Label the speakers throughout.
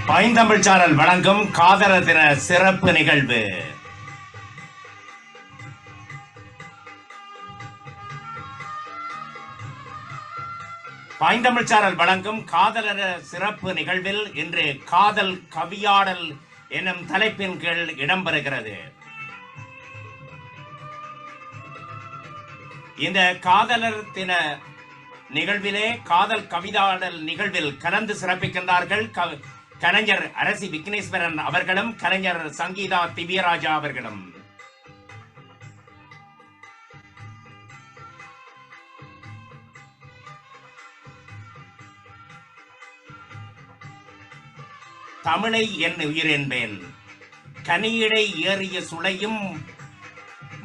Speaker 1: பைந்தமிழ் சாரல் வழங்கும் காதலர் தின சிறப்பு நிகழ்வு. பைந்தமிழ் சாரல் வழங்கும் காதலர் சிறப்பு நிகழ்வில் இன்று காதல் கவியாடல் எனும் தலைப்பின் கீழ் இடம்பெறுகிறது. இந்த காதலர் தின நிகழ்விலே காதல் கவிதாடல் நிகழ்வில் கலந்து சிறப்பிக்கின்றார்கள் கலைஞர் அரசி விக்னேஸ்வரன் அவர்களும் கலைஞர் சங்கீதா திவ்யராஜா அவர்களும். தமிழை என் உயிர் என்பேன், கனியிடை ஏறிய சுளையும்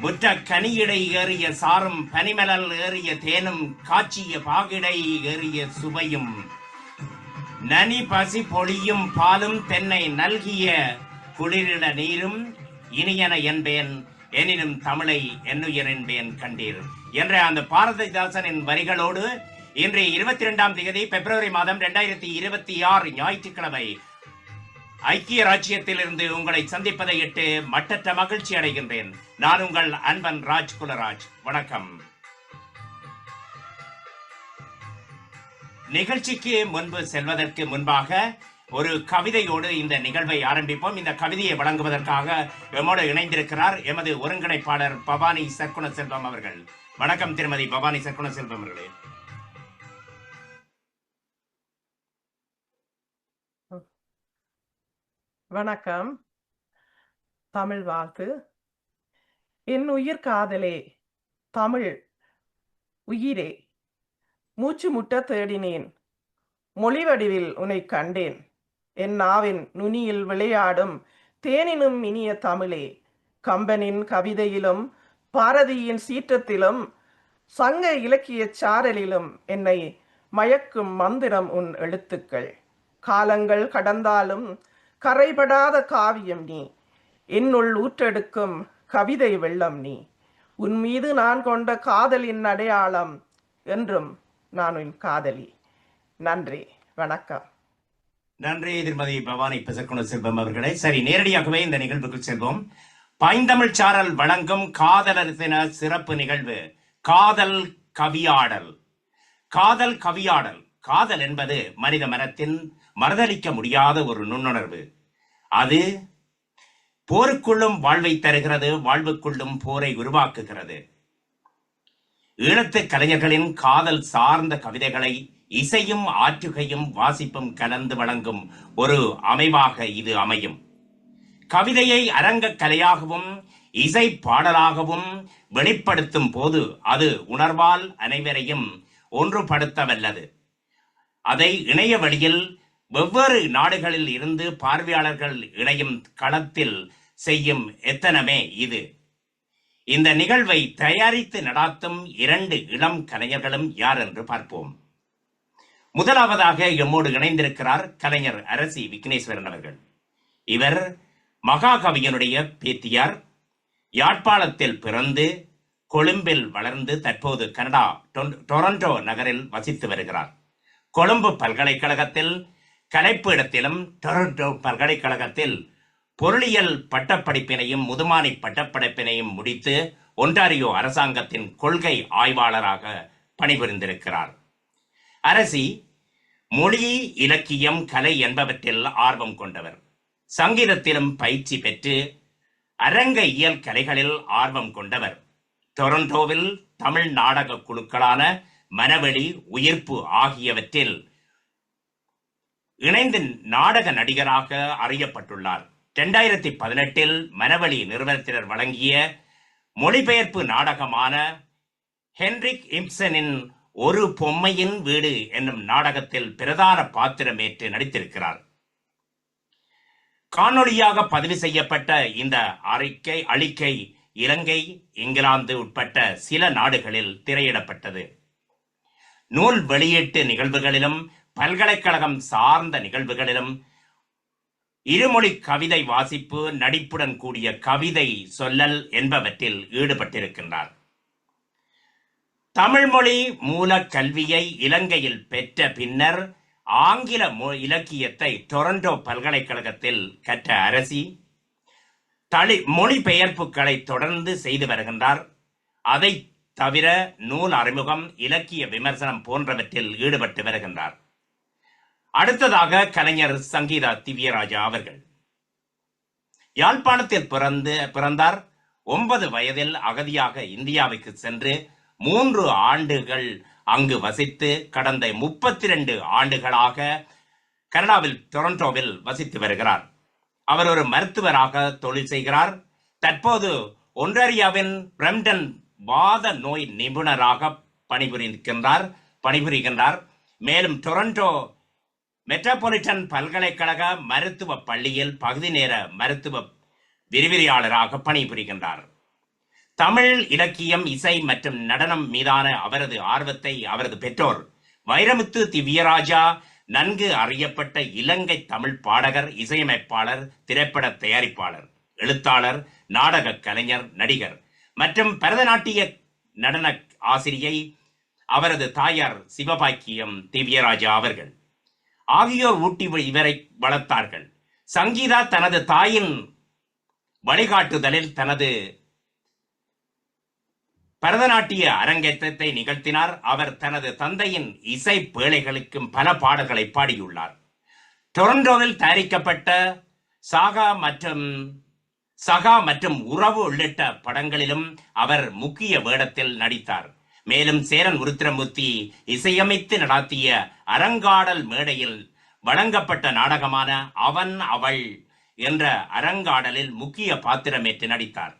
Speaker 1: முற்ற கனியிடை ஏறிய சாரும் பனிமலல் ஏறிய தேனும் காட்சிய பாகிடை ஏறிய சுவையும் நனி பசி பொழியும் பாலும் தென்னை நல்கிய குளிரிட நீரும் இனியன என்பேன், எனினும் தமிழை என்னுயிர் என்பேன் கண்டீர் என்ற அந்த பாரதிதாசனின் வரிகளோடு இன்று 22ஆம் தேதி பிப்ரவரி மாதம் 2026 ஞாயிற்றுக்கிழமை ஐக்கிய ராஜ்யத்திலிருந்து உங்களை சந்திப்பதை இட்டு மட்டற்ற மகிழ்ச்சி அடைகின்றேன். நான் உங்கள் அன்பன் ராஜ் குலராஜ். வணக்கம். நிகழ்ச்சிக்கு முன்பு செல்வதற்கு முன்பாக ஒரு கவிதையோடு இந்த நிகழ்வை ஆரம்பிப்போம். இந்த கவிதையை வழங்குவதற்காக எம்மோடு இணைந்திருக்கிறார் எமது ஒருங்கிணைப்பாளர் பவானி சற்குண செல்வம் அவர்கள். வணக்கம் திருமதி பவானி சற்குண செல்வம் அவர்களே.
Speaker 2: வணக்கம். தமிழ் வாழ்த்து. என் உயிர் காதலே, தமிழ் உயிரே, மூச்சு முட்ட தேடினேன், மொழி வடிவில் உன்னை கண்டேன். என் நாவின் நுனியில் விளையாடும் தேனினும் இனிய தமிழே, கம்பனின் கவிதையிலும் பாரதியின் சீற்றத்திலும் சங்க இலக்கிய சாரலிலும் என்னை மயக்கும் மந்திரம் உன் எழுத்துக்கள். காலங்கள் கடந்தாலும் கரைபடாத காவியம் நீ, என்னுள் ஊற்றெடுக்கும் கவிதை வெள்ளம் நீ. உன் மீது நான் கொண்ட காதலின் அடையாளம், என்றும் நான் உன் காதலி. நன்றி, வணக்கம்.
Speaker 1: நன்றி திருமதி பவானி சற்குண செல்வம் அவர்களே. சரி, நேரடியாகவே இந்த நிகழ்வுக்கு செல்வோம். பைந்தமிழ் சாரல் வழங்கும் காதலர் தின சிறப்பு நிகழ்வு காதல் கவியாடல். காதல் கவியாடல். காதல் என்பது மனித மனத்தின் மறுதளிக்க முடியாத ஒரு நுண்ணுணர்வு. அது போருக்குள்ளும் வாழ்வை தருகிறது, வாழ்வுக்குள்ளும் போரை உருவாக்குகிறது. ஈழத்து கலைஞர்களின் காதல் சார்ந்த கவிதைகளை இசையும் ஆற்றுகையும் வாசிப்பும் கலந்து வழங்கும் ஒரு அமைவாக இது அமையும். கவிதையை அரங்க கலையாகவும் இசை பாடலாகவும் வெளிப்படுத்தும் போது அது உணர்வால் அனைவரையும் ஒன்றுபடுத்த வல்லது. அதை இணைய வழியில் வெவ்வேறு நாடுகளில் இருந்து பார்வையாளர்கள் இணையும் களத்தில் செய்யும் எத்தனமே இது. இந்த நிகழ்வை தயாரித்து நடாத்தும் 2 இளம் கலைஞர்களும் யார் என்று பார்ப்போம். முதலாவதாக எம்மோடு இணைந்திருக்கிறார் கலைஞர் அரசி விக்னேஸ்வரன் அவர்கள். இவர் மகாகவியனுடைய பேத்தியார். யாழ்ப்பாணத்தில் பிறந்து கொழும்பில் வளர்ந்து தற்போது கனடா டொரண்டோ நகரில் வசித்து வருகிறார். கொழும்பு பல்கலைக்கழகத்தில் கலைப்பீடத்திலும் டொரண்டோ பல்கலைக்கழகத்தில் பொருளியல் பட்டப்படிப்பினையும் முதுமானி பட்டப்படிப்பினையும் முடித்து ஒன்டாரியோ அரசாங்கத்தின் கொள்கை ஆய்வாளராக பணிபுரிந்திருக்கிறார். அரசி மொழி, இலக்கியம், கலை என்பவற்றில் ஆர்வம் கொண்டவர். சங்கீதத்திலும் பயிற்சி பெற்று அரங்க இயல் கலைகளில் ஆர்வம் கொண்டவர். டொரண்டோவில் தமிழ் நாடக குழுக்களான மனவெளி, உயிர்ப்பு ஆகியவற்றில் இணைந்து நாடக நடிகராக அறியப்பட்டுள்ளார். 2018 மனவெளி நிறுவனத்தினர் வழங்கிய மொழிபெயர்ப்பு நாடகமான ஹென்ரிக் இப்சனின் ஒரு பொம்மையின் வீடு என்னும் நாடகத்தில் பிரதான பாத்திரமேற்று நடித்திருக்கிறார். காணொளியாக பதிவு செய்யப்பட்ட இந்த அழிக்கை இலங்கை, இங்கிலாந்து உட்பட்ட சில நாடுகளில் திரையிடப்பட்டது. நூல் வெளியீட்டு நிகழ்வுகளிலும் பல்கலைக்கழகம் சார்ந்த நிகழ்வுகளிலும் இருமொழி கவிதை வாசிப்பு, நடிப்புடன் கூடிய கவிதை சொல்லல் என்பவற்றில் ஈடுபட்டிருக்கின்றார். தமிழ்மொழி மூல கல்வியை இலங்கையில் பெற்ற பின்னர் ஆங்கில இலக்கியத்தை டொரண்டோ பல்கலைக்கழகத்தில் கற்ற அரசி மொழிபெயர்ப்புகளை தொடர்ந்து செய்து வருகின்றார். அதை தவிர நூல் அறிமுகம், இலக்கிய விமர்சனம் போன்றவற்றில் ஈடுபட்டு வருகின்றார். அடுத்ததாக கலைஞர் சங்கீதா திவ்யராஜா அவர்கள் யாழ்ப்பாணத்தில் பிறந்தார். 9 வயதில் அகதியாக இந்தியாவுக்கு சென்று 3 ஆண்டுகள் அங்கு வசித்து கடந்த 32 ஆண்டுகளாக கனடாவில் டொரண்டோவில் வசித்து வருகிறார். அவர் ஒரு மருத்துவராக தொழில் செய்கிறார். தற்போது ஒன்டாரியோவின் பிரம்டன் வாத நோய் நிபுணராக பணிபுரிகின்றார். மேலும் டொரண்டோ மெட்ரோபாலிட்டன் பல்கலைக்கழக மருத்துவ பள்ளியில் பகுதி நேர மருத்துவ விரிவுரையாளராக பணிபுரிகின்றார். தமிழ் இலக்கியம், இசை மற்றும் நடனம் மீதான அவரது ஆர்வத்தை அவரது பெற்றோர் வைரமுத்து திவ்யராஜா நன்கு அறியப்பட்ட இலங்கை தமிழ் பாடகர், இசையமைப்பாளர், திரைப்பட தயாரிப்பாளர், எழுத்தாளர், நாடக கலைஞர், நடிகர் மற்றும் பரதநாட்டிய நடன ஆசிரியை அவரது தாயார் சிவபாக்கியம் திவ்யராஜா அவர்கள் ஆகியோர் ஊட்டி இவரை வளர்த்தார்கள். சங்கீதா தனது தாயின் வழிகாட்டுதலில் தனது பரதநாட்டிய அரங்கேற்றத்தை நிகழ்த்தினார். அவர் தனது தந்தையின் இசை பேழைகளுக்கும் பல பாடல்களை பாடியுள்ளார். டொரண்டோவில் தயாரிக்கப்பட்ட சகா மற்றும் உறவு உள்ளிட்ட படங்களிலும் அவர் முக்கிய வேடத்தில் நடித்தார். மேலும் சேரன் உருத்திரமூர்த்தி இசையமைத்து நடாத்திய அரங்காடல் மேடையில் வழங்கப்பட்ட நாடகமான அவன் அவள் என்ற அரங்காடலில் முக்கிய பாத்திரமேற்று நடித்தார்.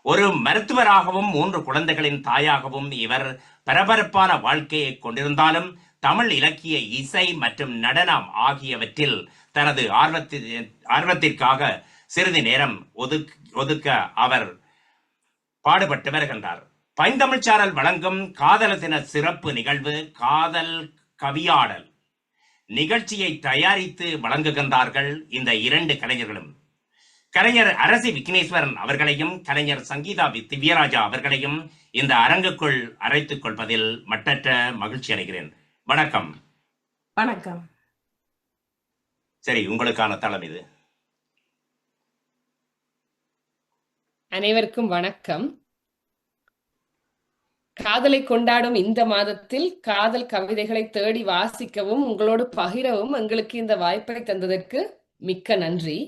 Speaker 1: ஒரு மருத்துவராகவும் 3 குழந்தைகளின் தாயாகவும் இவர் பரபரப்பான வாழ்க்கையை கொண்டிருந்தாலும் தமிழ் இலக்கிய, இசை மற்றும் நடனம் ஆகியவற்றில் தனது ஆர்வத்திற்காக சிறிது நேரம் ஒதுக்க அவர் பாடுபட்டு வருகின்றார். பைந்தமிழ்ச்சாரல் வழங்கும் காதலர் தின சிறப்பு நிகழ்வு காதல் கவியாடல் நிகழ்ச்சியை தயாரித்து வழங்குகின்றார்கள் இந்த 2 கலைஞர்களும். கலைஞர் அரசி விக்னேஸ்வரன் அவர்களையும் கலைஞர் சங்கீதா திவ்யராஜா அவர்களையும் இந்த அரங்குக்குள் அழைத்துக் கொள்வதில் மட்டற்ற மகிழ்ச்சி அடைகிறேன். வணக்கம்.
Speaker 2: வணக்கம்.
Speaker 1: சரி, உங்களுக்கான தளம் இது.
Speaker 3: அனைவருக்கும் வணக்கம். காதலை கொண்டாடும் இந்த மாதத்தில் காதல் கவிதைகளை தேடி வாசிக்கவும் உங்களோடு பகிரவும் எங்களுக்கு இந்த வாய்ப்பை தந்ததற்கு மிக்க நன்றி.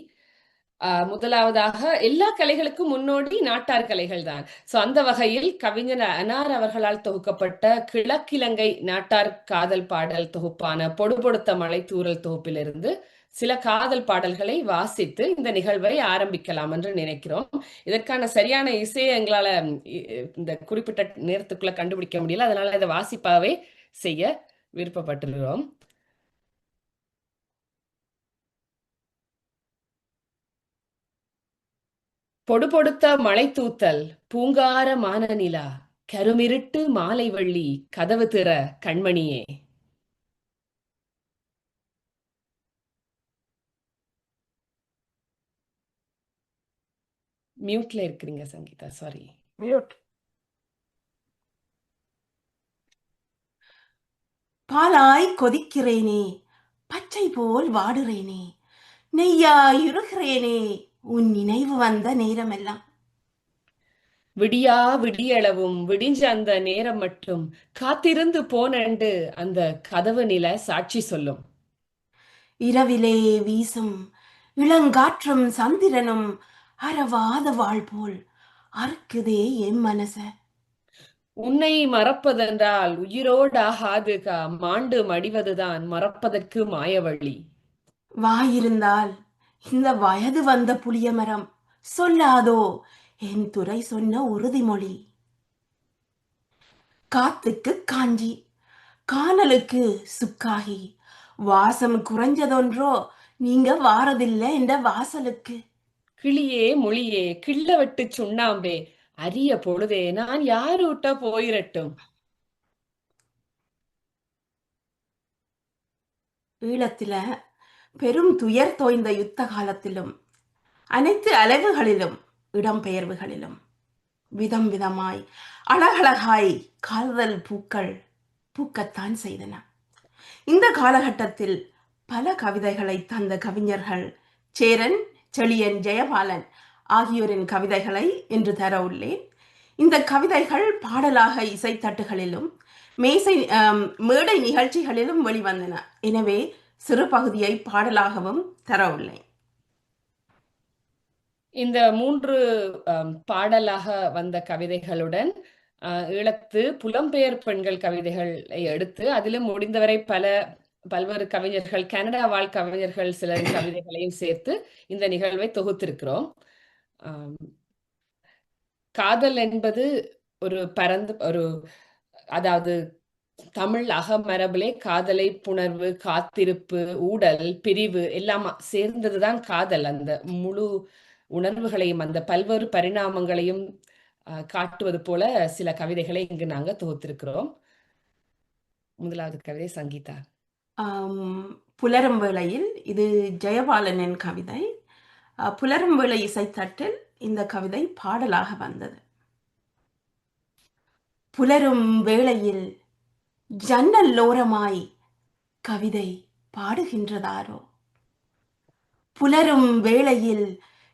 Speaker 3: முதலாவதாக எல்லா கலைகளுக்கும் முன்னோடி நாட்டார் கலைகள் தான். சோ அந்த வகையில் கவிஞர் அனார் அவர்களால் தொகுக்கப்பட்ட கிழக்கிலங்கை நாட்டார் காதல் பாடல் தொகுப்பான பொடுபொடுத்த மலை தூறல் தொகுப்பிலிருந்து சில காதல் பாடல்களை வாசித்து இந்த நிகழ்வை ஆரம்பிக்கலாம் என்று நினைக்கிறோம். இதற்கான சரியான இசையை எங்களால இந்த குறிப்பிட்ட நேரத்துக்குள்ள கண்டுபிடிக்க முடியல, அதனால இதை வாசிப்பாவே செய்ய விருப்பப்பட்டிருக்கிறோம். பொடுபொடுத்த மலை தூத்தல் பூங்கார மான நிலா கருமிருட்டு மாலை வள்ளி கதவு திற கண்மணியே. மியூட்ல இருக்கிறீங்க சங்கீதா, சாரி.
Speaker 2: மியூட்.
Speaker 4: பாலாய் கொதிக்கிறேனே, பச்சை போல் வாடுறேனே, நெய்யாயுருகிறேனே உன் நினைவு வந்த நேரமெல்லாம்.
Speaker 3: விடியா விடியளவும் விடிஞ்ச அந்த நேரம் மட்டும் காத்திருந்து போனண்டு அந்த கதவு நில சாட்சி சொல்லும்.
Speaker 4: இரவிலே வீசும் இளங்காற்றும் சந்திரனும் அறவாத வாழ் போல் அறுக்குதே என் மனச.
Speaker 3: உன்னை மறப்பதென்றால் உயிரோடாகாது மாண்டு மடிவதுதான் மறப்பதற்கு மாயவழி.
Speaker 4: வாயிருந்தால் இந்த வயது வந்த புளிய மரம் சொல்லாதோ என் துறை சொன்ன உறுதிமொழி. காத்துக்கு காஞ்சி காணலுக்கு சுக்காகி வாசம் குறைஞ்சதொன்றோ நீங்க வாரதில்லை என்ற வாசலுக்கு.
Speaker 3: கிளியே மொழியே கிள்ள வெட்டு சுண்ணாம்பே அரிய பொழுதே நான் யாரூட்ட போயிரட்டும்.
Speaker 4: ஈழத்தில பெரும் துயர் தோய்ந்த யுத்த காலத்திலும் அனைத்து அலைவுகளிலும் இடம்பெயர்வுகளிலும் விதம் விதமாய் அழகழகாய் காதல் பூக்கள் பூக்கத்தான் செய்தன. இந்த காலகட்டத்தில் பல கவிதைகளை தந்த கவிஞர்கள் சேரன், செழியன், ஜெயபாலன் ஆகியோரின் கவிதைகளை இன்று தர உள்ளேன். இந்த கவிதைகள் பாடலாக இசைத்தட்டுகளிலும் மேடை நிகழ்ச்சிகளிலும் வெளிவந்தன. எனவே சிறு பகுதியை பாடலாகவும் தர உள்ளேன்.
Speaker 3: இந்த 3 பாடலாக வந்த கவிதைகளுடன் ஈழத்து புலம்பெயர் பெண்கள் கவிதைகளை எடுத்து அதிலும் முடிந்தவரை பல்வேறு கவிஞர்கள், கனடா வாழ் கவிஞர்கள் சிலரின் கவிதைகளையும் சேர்த்து இந்த நிகழ்வை தொகுத்திருக்கிறோம். காதல் என்பது அதாவது தமிழ் அகமரபிலே காதலை, புணர்வு, காத்திருப்பு, ஊடல், பிரிவு எல்லாம் சேர்ந்ததுதான் காதல். அந்த முழு உணர்வுகளையும் அந்த பல்வேறு பரிணாமங்களையும் காட்டுவது போல சில கவிதைகளை இங்கு நாங்க தொகுத்திருக்கிறோம். முதலாவது கவிதை சங்கீதா.
Speaker 4: புலரும் வேளையில் இது ஜெயபாலனின் கவிதை. புலரும் வேளை இசைத்தட்டில் இந்த கவிதை பாடலாக வந்தது. புலரும் வேளையில் ஜன்னல்லோரமாய் கவிதை பாடுகின்றதாரோ, புலரும் வேளையில்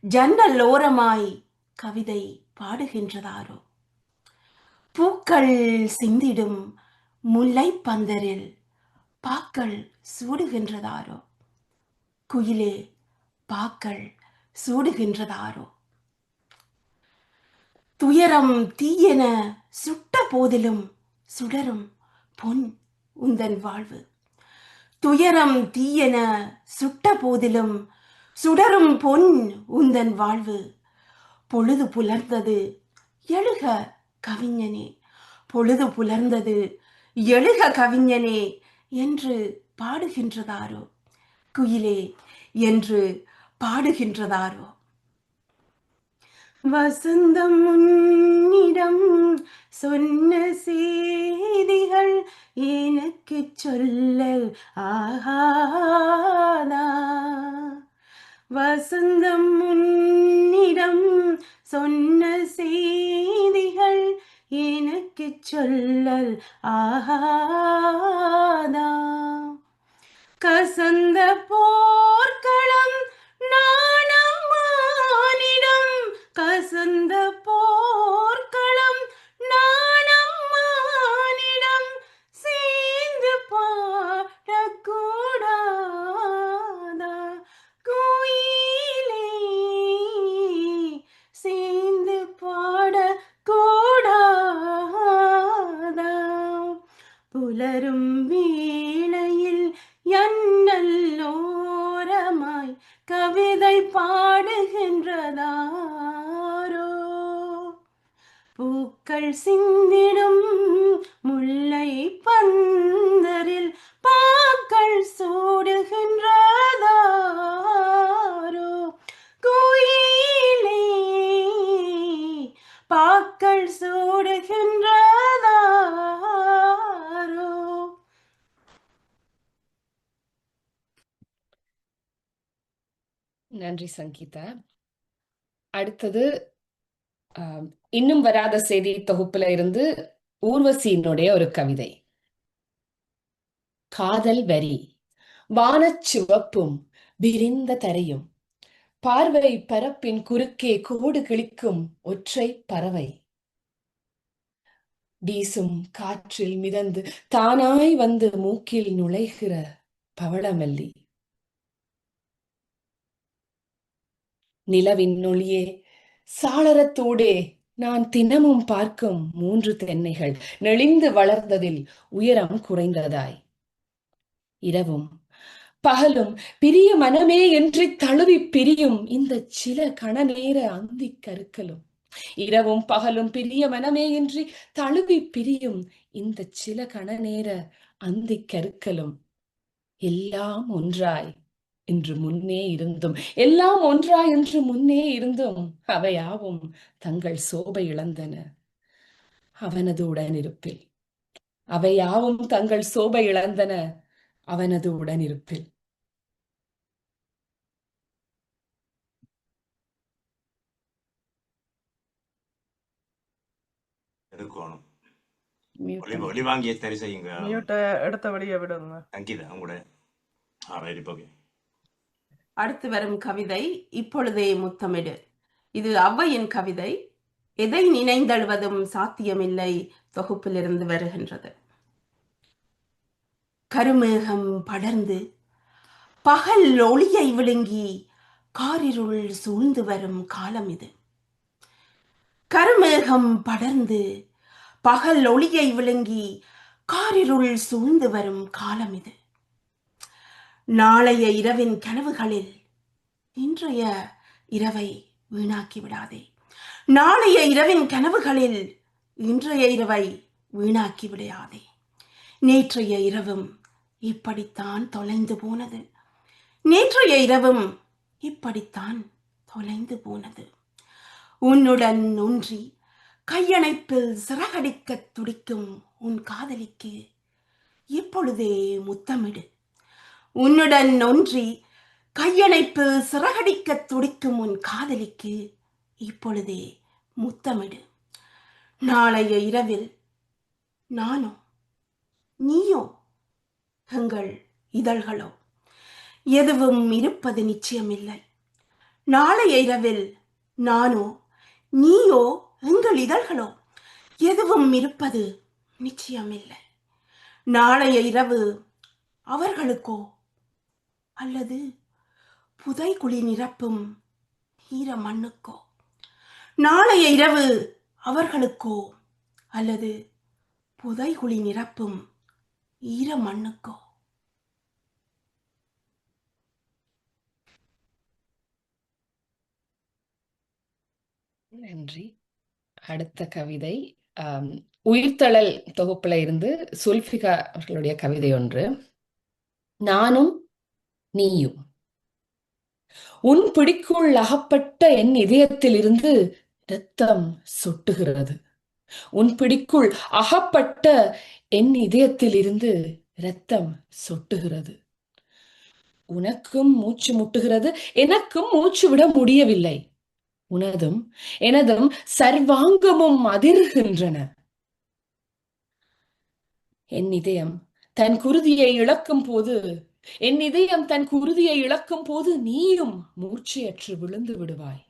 Speaker 4: ஜன்னல்லோரமாய் கவிதை பாடுகின்றதாரோ, பூக்கள் சிந்திடும் முல்லை பந்தரில் பாக்கள் சூடுகின்றதாரோ, குயிலே பாக்கள் சூடுகின்றதாரோ, துயரம் தீயென சுட்ட போதிலும் சுடரும் பொன் உந்தன் வாழ்வு, துயரம் தீயென சுட்ட போதிலும் சுடரும் பொன் உந்தன் வாழ்வு, பொழுது புலர்ந்தது எழுக கவிஞனே, பொழுது புலர்ந்தது எழுக கவிஞனே என்று பாடுகின்றதாரோ, குயிலே என்று பாடுகின்றதாரோ, வசந்தம் உன்னிடம் சொன்ன செய்திகள் எனக்கு சொல்லல் ஆகாதா, வசந்தம் உன்னிடம் சொன்ன செய்திகள் எனக்கு சொல்லல் ஆகாதா, கசந்த போர்க்களம் நாணம் மானிடம், கசந்த போர்க்களம் நாணம் மானிடம் சேர்ந்து பாடக்கூடாதா, கோயிலே சேர்ந்து பாடக்கூடாதா, புலரும் வேளையில் எண்ணல்லோரமாய் கவிதை பாடுகின்றதாரோ, பூக்கள் சிந்திடும் முல்லை பந்தரில் பாக்கள் சூடுகின்றதாரோ, குயிலே பாக்கள் சூடுகின்றதாரோ.
Speaker 3: நன்றி சங்கீதா. அடுத்தது இன்னும் வராத செய்தி தொகுப்புல இருந்து ஊர்வசியினுடைய ஒரு கவிதை. காதல் வரி. வானச்சிவப்பும் விரிந்த தரையும், பார்வை பரப்பின் குறுக்கே கோடு கிழிக்கும் ஒற்றை பறவை, வீசும் காற்றில் மிதந்து தானாய் வந்து மூக்கில் நுழைகிற பவளமல்லி, நிலவின் ஒளியே சாளரத்தோடே நான் தினமும் பார்க்கும் 3 தென்னைகள் நெளிந்து வளர்ந்ததில் உயரம் குறைந்ததாய், இரவும் பகலும் பிரிய மனமே என்று தழுவி பிரியும் இந்த சில கணநேர அந்தி கருக்கலும், இரவும் பகலும் பிரிய மனமே என்று தழுவி பிரியும் இந்த சில கணநேர அந்தி கருக்கலும், எல்லாம் ஒன்றாய் என்று முன்னே இருந்தும், எல்லாம் ஒன்றாய் என்று முன்னே இருந்தும் அவையாவும் தங்கள் சோபை இழந்தன அவனது உடனிருப்பில், அவையாவும் தங்கள் சோபை இழந்தன அவனது உடனிருப்பில்.
Speaker 1: எடுக்கணும். ஒளி வாங்கிய சரி செய்யுங்க.
Speaker 2: மியூட்டை எடுத்தபடியே விடுங்க.
Speaker 1: அங்கீதா உங்களோட ஓகே.
Speaker 4: அடுத்து வரும் கவிதை இப்பொழுதே முத்தமிடு. இது ஔவையின் கவிதை. எதை நினைந்தழுவதும் சாத்தியமில்லை தொகுப்பிலிருந்து வருகின்றது. கருமேகம் படர்ந்து பகல் ஒளியை விழுங்கி காரிருள் சூழ்ந்து வரும் காலம் இது. கருமேகம் படர்ந்து பகல் ஒளியை விழுங்கி காரிருள் சூழ்ந்து வரும் காலம் இது. நாளைய இரவின் கனவுகளில் இன்றைய இரவை வீணாக்கி விடாதே. நாளைய இரவின் கனவுகளில் இன்றைய இரவை வீணாக்கி விடாதே. நேற்றைய இரவும் இப்படித்தான் தொலைந்து போனது. நேற்றைய இரவும் இப்படித்தான் தொலைந்து போனது. உன்னுடன் ஒன்றி கையணைப்பில் சிறகடிக்க துடிக்கும் உன் காதலிக்கு இப்பொழுதே முத்தமிடு. உன்னுடன் ஒன்றி கையணைப்பில் சிறகடிக்க துடிக்கும் உன் காதலிக்கு இப்பொழுதே முத்தமிடு. நாளைய இரவில் நானோ நீயோ எங்கள் இதழ்களோ எதுவும் இருப்பது நிச்சயமில்லை. நாளைய இரவில் நானோ நீயோ எங்கள் இதழ்களோ எதுவும் இருப்பது நிச்சயமில்லை. நாளைய இரவு அவர்களுக்கோ அல்லது புதைகுழி நிரப்பும் ஈர மண்ணுக்கோ. நாளைய இரவு அவர்களுக்கோ அல்லது புதைகுழி நிரப்பும் ஈர மண்ணுக்கோ.
Speaker 3: நன்றி. அடுத்த கவிதை உயிர்த்தழல் தொகுப்புல இருந்து சுல்ஃபிகா அவர்களுடைய கவிதை ஒன்று. நானும் நீயும். உன் பிடிக்குள் அகப்பட்ட என் இதயத்தில் இருந்து இரத்தம் சொட்டுகிறது. உன் பிடிக்குள் அகப்பட்ட என் இதயத்தில் இருந்து இரத்தம் சொட்டுகிறது. உனக்கும் மூச்சு முட்டுகிறது, எனக்கும் மூச்சு விட முடியவில்லை. உனதும் எனதும் சர்வாங்கமும் அதிர்கின்றன. என் இதயம் தன் குருதியை இழக்கும் போது நீயும் மூச்சையற்று விழுந்து விடுவாய்.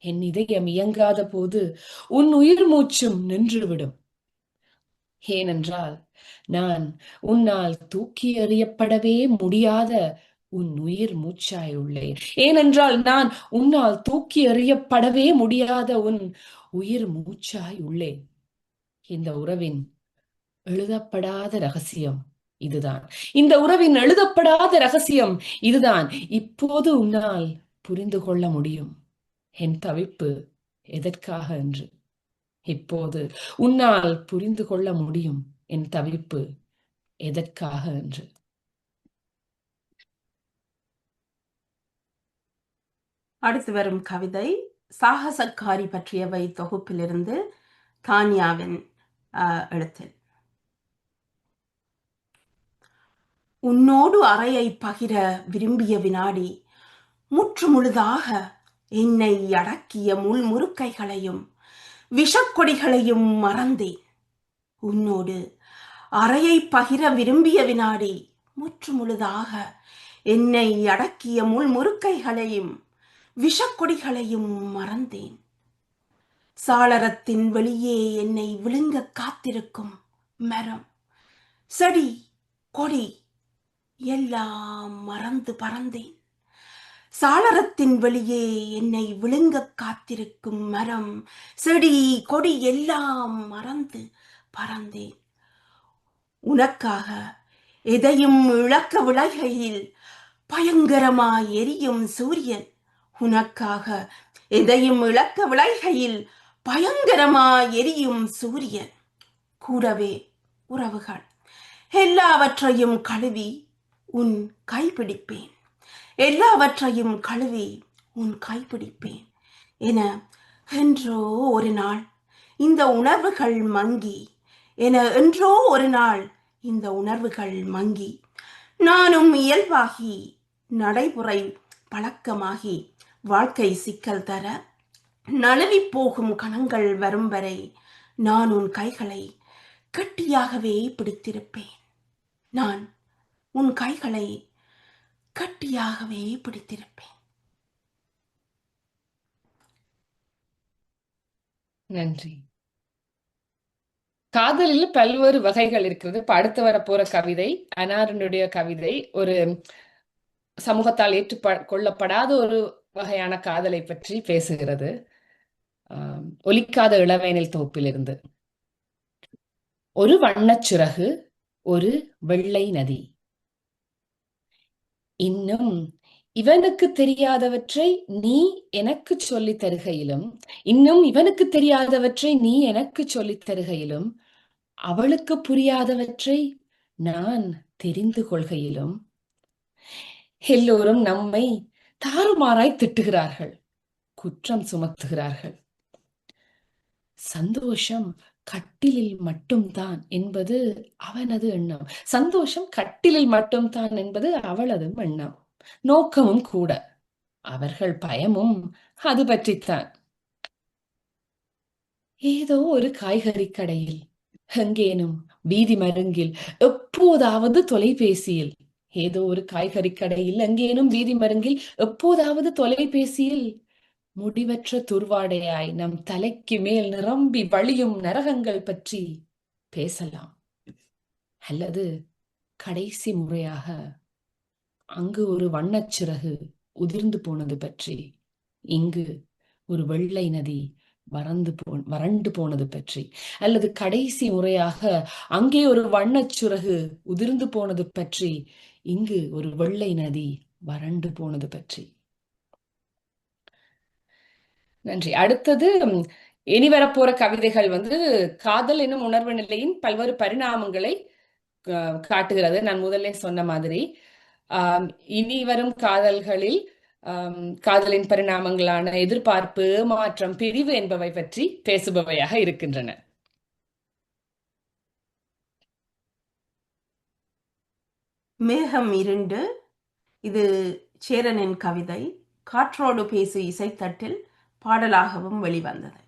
Speaker 3: என் இதயம் இயங்காத போது உன் உயிர் மூச்சும் நின்றுவிடும். ஏனென்றால் நான் உன்னால் தூக்கி எறியப்படவே முடியாத உன் உயிர் மூச்சாய் உள்ளேன். ஏனென்றால் நான் உன்னால் தூக்கி எறியப்படவே முடியாத உன் உயிர் மூச்சாய் உள்ளேன். இந்த உறவின் எழுதப்படாத ரகசியம் இதுதான். இந்த உறவின் எழுதப்படாத ரகசியம் இதுதான். இப்போது உன்னால் புரிந்து கொள்ள முடியும் என் தவிப்பு எதற்காக என்று. இப்போது உன்னால் புரிந்து கொள்ள முடியும் என் தவிப்பு எதற்காக என்று.
Speaker 4: அடுத்து வரும் கவிதை சாகசக்காரி பற்றியவை தொகுப்பிலிருந்து தானியாவின் எழுத்தில். உன்னோடு அறையை பகிர விரும்பிய வினாடி முற்று முழுதாக என்னை அடக்கிய முள்முறுக்கைகளையும் விஷக்கொடிகளையும் மறந்தேன். உன்னோடு அறையை பகிர விரும்பிய வினாடி முற்று முழுதாக என்னை அடக்கிய முள்முறுக்கைகளையும் விஷக்கொடிகளையும் மறந்தேன். சாளரத்தின் வெளியே என்னை விழுங்க காத்திருக்கும் மரம், செடி, கொடி எல்லாம் மறந்து பறந்தேன். சாளரத்தின் வெளியே என்னை விழுங்க காத்திருக்கும் மரம், செடி, கொடி எல்லாம் மறந்து பறந்தேன். உனக்காக எதையும் இழக்க விளைகையில் பயங்கரமாய் எரியும் சூரியன். உனக்காக எதையும் இழக்க விளைகையில் பயங்கரமாய் எரியும் சூரியன். கூடவே உறவுகள் எல்லாவற்றையும் கழுவி உன் கைப்பிடிப்பேன். எல்லாவற்றையும் கழுவி உன் கைப்பிடிப்பேன் என என்றோ ஒரு நாள் இந்த உணர்வுகள் மங்கி இந்த உணர்வுகள் மங்கி நானும் இயல்பாகி நடைமுறை பழக்கமாகி வாழ்க்கை சிக்கல் தர நழுவி போகும் கணங்கள் வரும் வரை நான் உன் கைகளை கட்டியாகவே பிடித்திருப்பேன். நான் உன் கைகளை கட்டியாகவே பிடித்திருப்பேன்.
Speaker 3: நன்றி. காதலில் பல்வேறு வகைகள் இருக்கிறது. இப்ப அடுத்து வரப்போற கவிதை அனாரனுடைய கவிதை ஒரு சமூகத்தால் கொள்ளப்படாத ஒரு வகையான காதலை பற்றி பேசுகிறது. ஒலிக்காத இளவேனில் தொகுப்பிலிருந்து. ஒரு வண்ணச்சிறகு, ஒரு வெள்ளை நதி. இன்னும் இவனுக்கு தெரியாதவற்றை நீ எனக்கு சொல்லித் தருகையிலும், இன்னும் இவனுக்கு தெரியாதவற்றை நீ எனக்கு சொல்லித் தருகையிலும், அவளுக்கு புரியாதவற்றை நான் தெரிந்து கொள்கையிலும், எல்லோரும் நம்மை தாறுமாறாய் திட்டுகிறார்கள், குற்றம் சுமத்துகிறார்கள். சந்தோஷம் கட்டிலில் மட்டும்தான் என்பது அவனது எண்ணம். சந்தோஷம் கட்டிலில் மட்டும்தான் என்பது அவளது எண்ணம். நோக்கமும் கூட. அவர்கள் பயமும் அது பற்றித்தான். ஏதோ ஒரு காய்கறி கடையில், எங்கேனும் வீதி மருங்கில், எப்போதாவது தொலைபேசியில், ஏதோ ஒரு காய்கறி கடையில், எங்கேனும் வீதி மருங்கில், எப்போதாவது தொலைபேசியில், முடிவற்ற துர்வாடையாய் நம் தலைக்கு மேல் நிரம்பி வழியும் நரகங்கள் பற்றி பேசலாம். அல்லது கடைசி முறையாக அங்கு ஒரு வண்ணச்சிறகு உதிர்ந்து போனது பற்றி, இங்கு ஒரு வெள்ளை நதி வறண்டு போனது பற்றி, அல்லது கடைசி முறையாக அங்கே ஒரு வண்ணச்சிறகு உதிர்ந்து போனது பற்றி, இங்கு ஒரு வெள்ளை நதி வறண்டு போனது பற்றி. நன்றி. அடுத்தது இனி வரப்போற கவிதைகள் காதல் என்னும் உணர்வு நிலையின் பல்வேறு பரிணாமங்களை காட்டுகிறது. நான் முதல்ல சொன்ன மாதிரி இனி வரும் காதல்களில் காதலின் பரிணாமங்களான எதிர்பார்ப்பு, மாற்றம், பிரிவு என்பவை பற்றி பேசுபவையாக இருக்கின்றன.
Speaker 4: மேகம் இருண்டு. இது சேரனின் கவிதை. காற்றோடு பேசு இசைத்தட்டில் பாடலாகவும் வெளிவந்தது.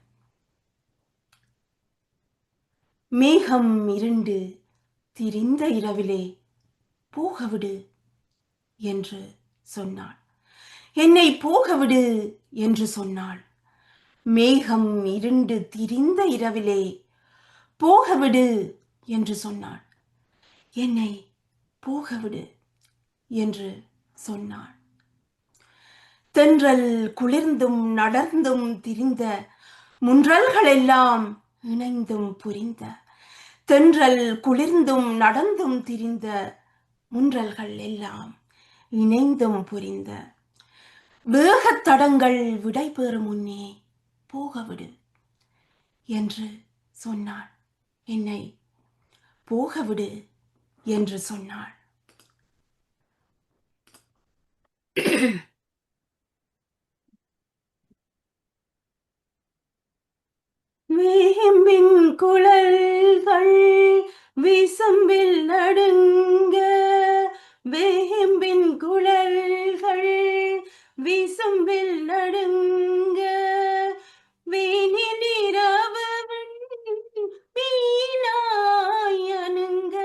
Speaker 4: மேகம் இருண்டு திரிந்த இரவிலே போகவிடு என்று சொன்னாள். என்னை போகவிடு என்று சொன்னாள். மேகம் இருண்டு திரிந்த இரவிலே போகவிடு என்று சொன்னாள். என்னை போகவிடு என்று சொன்னாள். தென்றல் குளிர்ந்தும் நடந்தும் திரிந்த முன்றல்கள் எல்லாம் இணைந்தும் புரிந்த, தென்றல் குளிர்ந்தும் நடந்தும் திரிந்த முன்றல்கள் எல்லாம் இணைந்தும் புரிந்த, வேகத் தடங்கள் விடைபெறும் முன்னே போகவிடு என்று சொன்னாள். என்னை போகவிடு என்று சொன்னாள். வேம்பின் குழல்கள் விசும்பில் நடுங்க, வேம்பின் குழல்கள் விசும்பில் நடுங்க, வேனில் இரவு மீனாய் அணுங்க,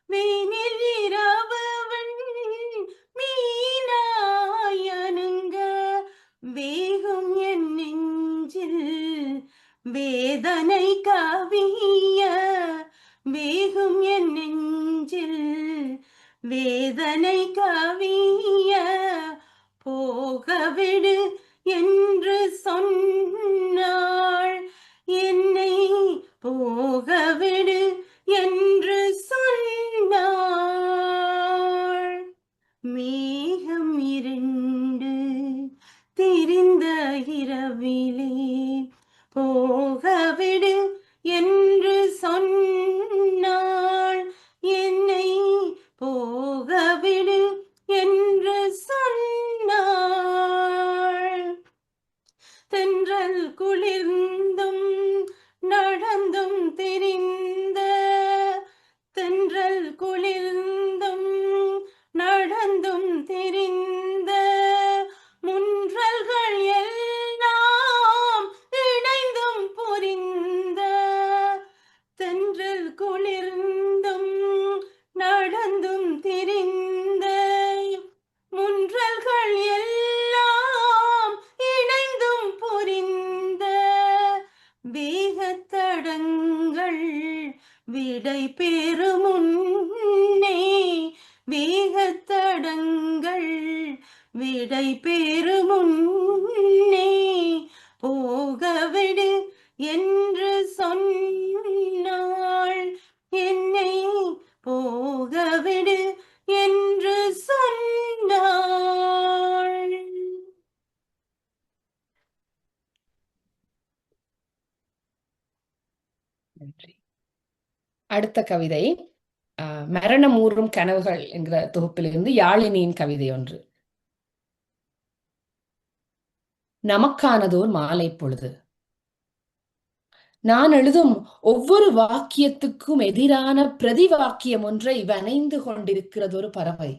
Speaker 4: வேனில் இரவு மீனாய் அணுங்க, வேகும் என் நெஞ்சில் வேதனை கவிய, வேகும் என் நெஞ்சில் வேதனை கவிய, போகவிடு என்று சொன்னாள். என்னை போகவிடு என்று சொன்னாள். மேகம் இருண்டு திரிந்த இரவிலே போகவிடு என்று சொன்னாள். என்னை போகவிடு என்று சொன்னாள். பெறுமுன்னே வேகத்தடங்கள் விடை பெறுமுன்னே போகவிடு என்று சொன்னாள். என்னை போகவிடு என்று சொன்னாள்.
Speaker 3: நன்றி. அடுத்த கவிதை மரணம் ஊறும் கனவுகள் என்கிற தொகுப்பிலிருந்து யாழினியின் கவிதை ஒன்று. நமக்கானதோர் மாலை பொழுது. நான் எழுதும் ஒவ்வொரு வாக்கியத்துக்கும் எதிரான பிரதி வாக்கியம் ஒன்றை வனைந்து கொண்டிருக்கிறதொரு பறவை.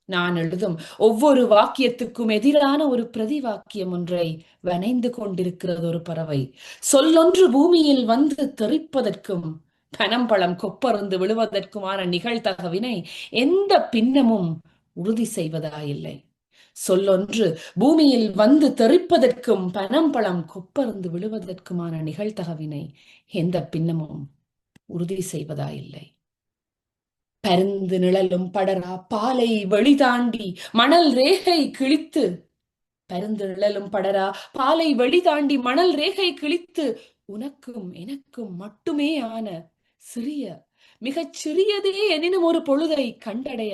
Speaker 3: நான் எழுதும் ஒவ்வொரு வாக்கியத்துக்கும் எதிரான ஒரு பிரதி வாக்கியம் ஒன்றை வனைந்து கொண்டிருக்கிறதொரு பறவை. சொல்லொன்று பூமியில் வந்து தெறிப்பதற்கும் பனம்பழம் கொப்பருந்து விழுவதற்குமான நிகழ்தகவினை எந்த பின்னமும் உறுதி செய்வதாயில்லை. சொல்லொன்று பூமியில் வந்து தெறிப்பதற்கும் பனம்பழம் கொப்பருந்து விழுவதற்குமான நிகழ்தகவினை எந்த பின்னமும் உறுதி செய்வதாயில்லை. பருந்து நிழலும் படரா பாலை வெளிதாண்டி மணல் ரேகை கிழித்து, பருந்து நிழலும் படரா பாலை வெளிதாண்டி மணல் ரேகை கிழித்து உனக்கும் எனக்கும் மட்டுமே ஆன சிறிய மிகச் சிறியதே எனினும் ஒரு பொழுதை கண்டடைய,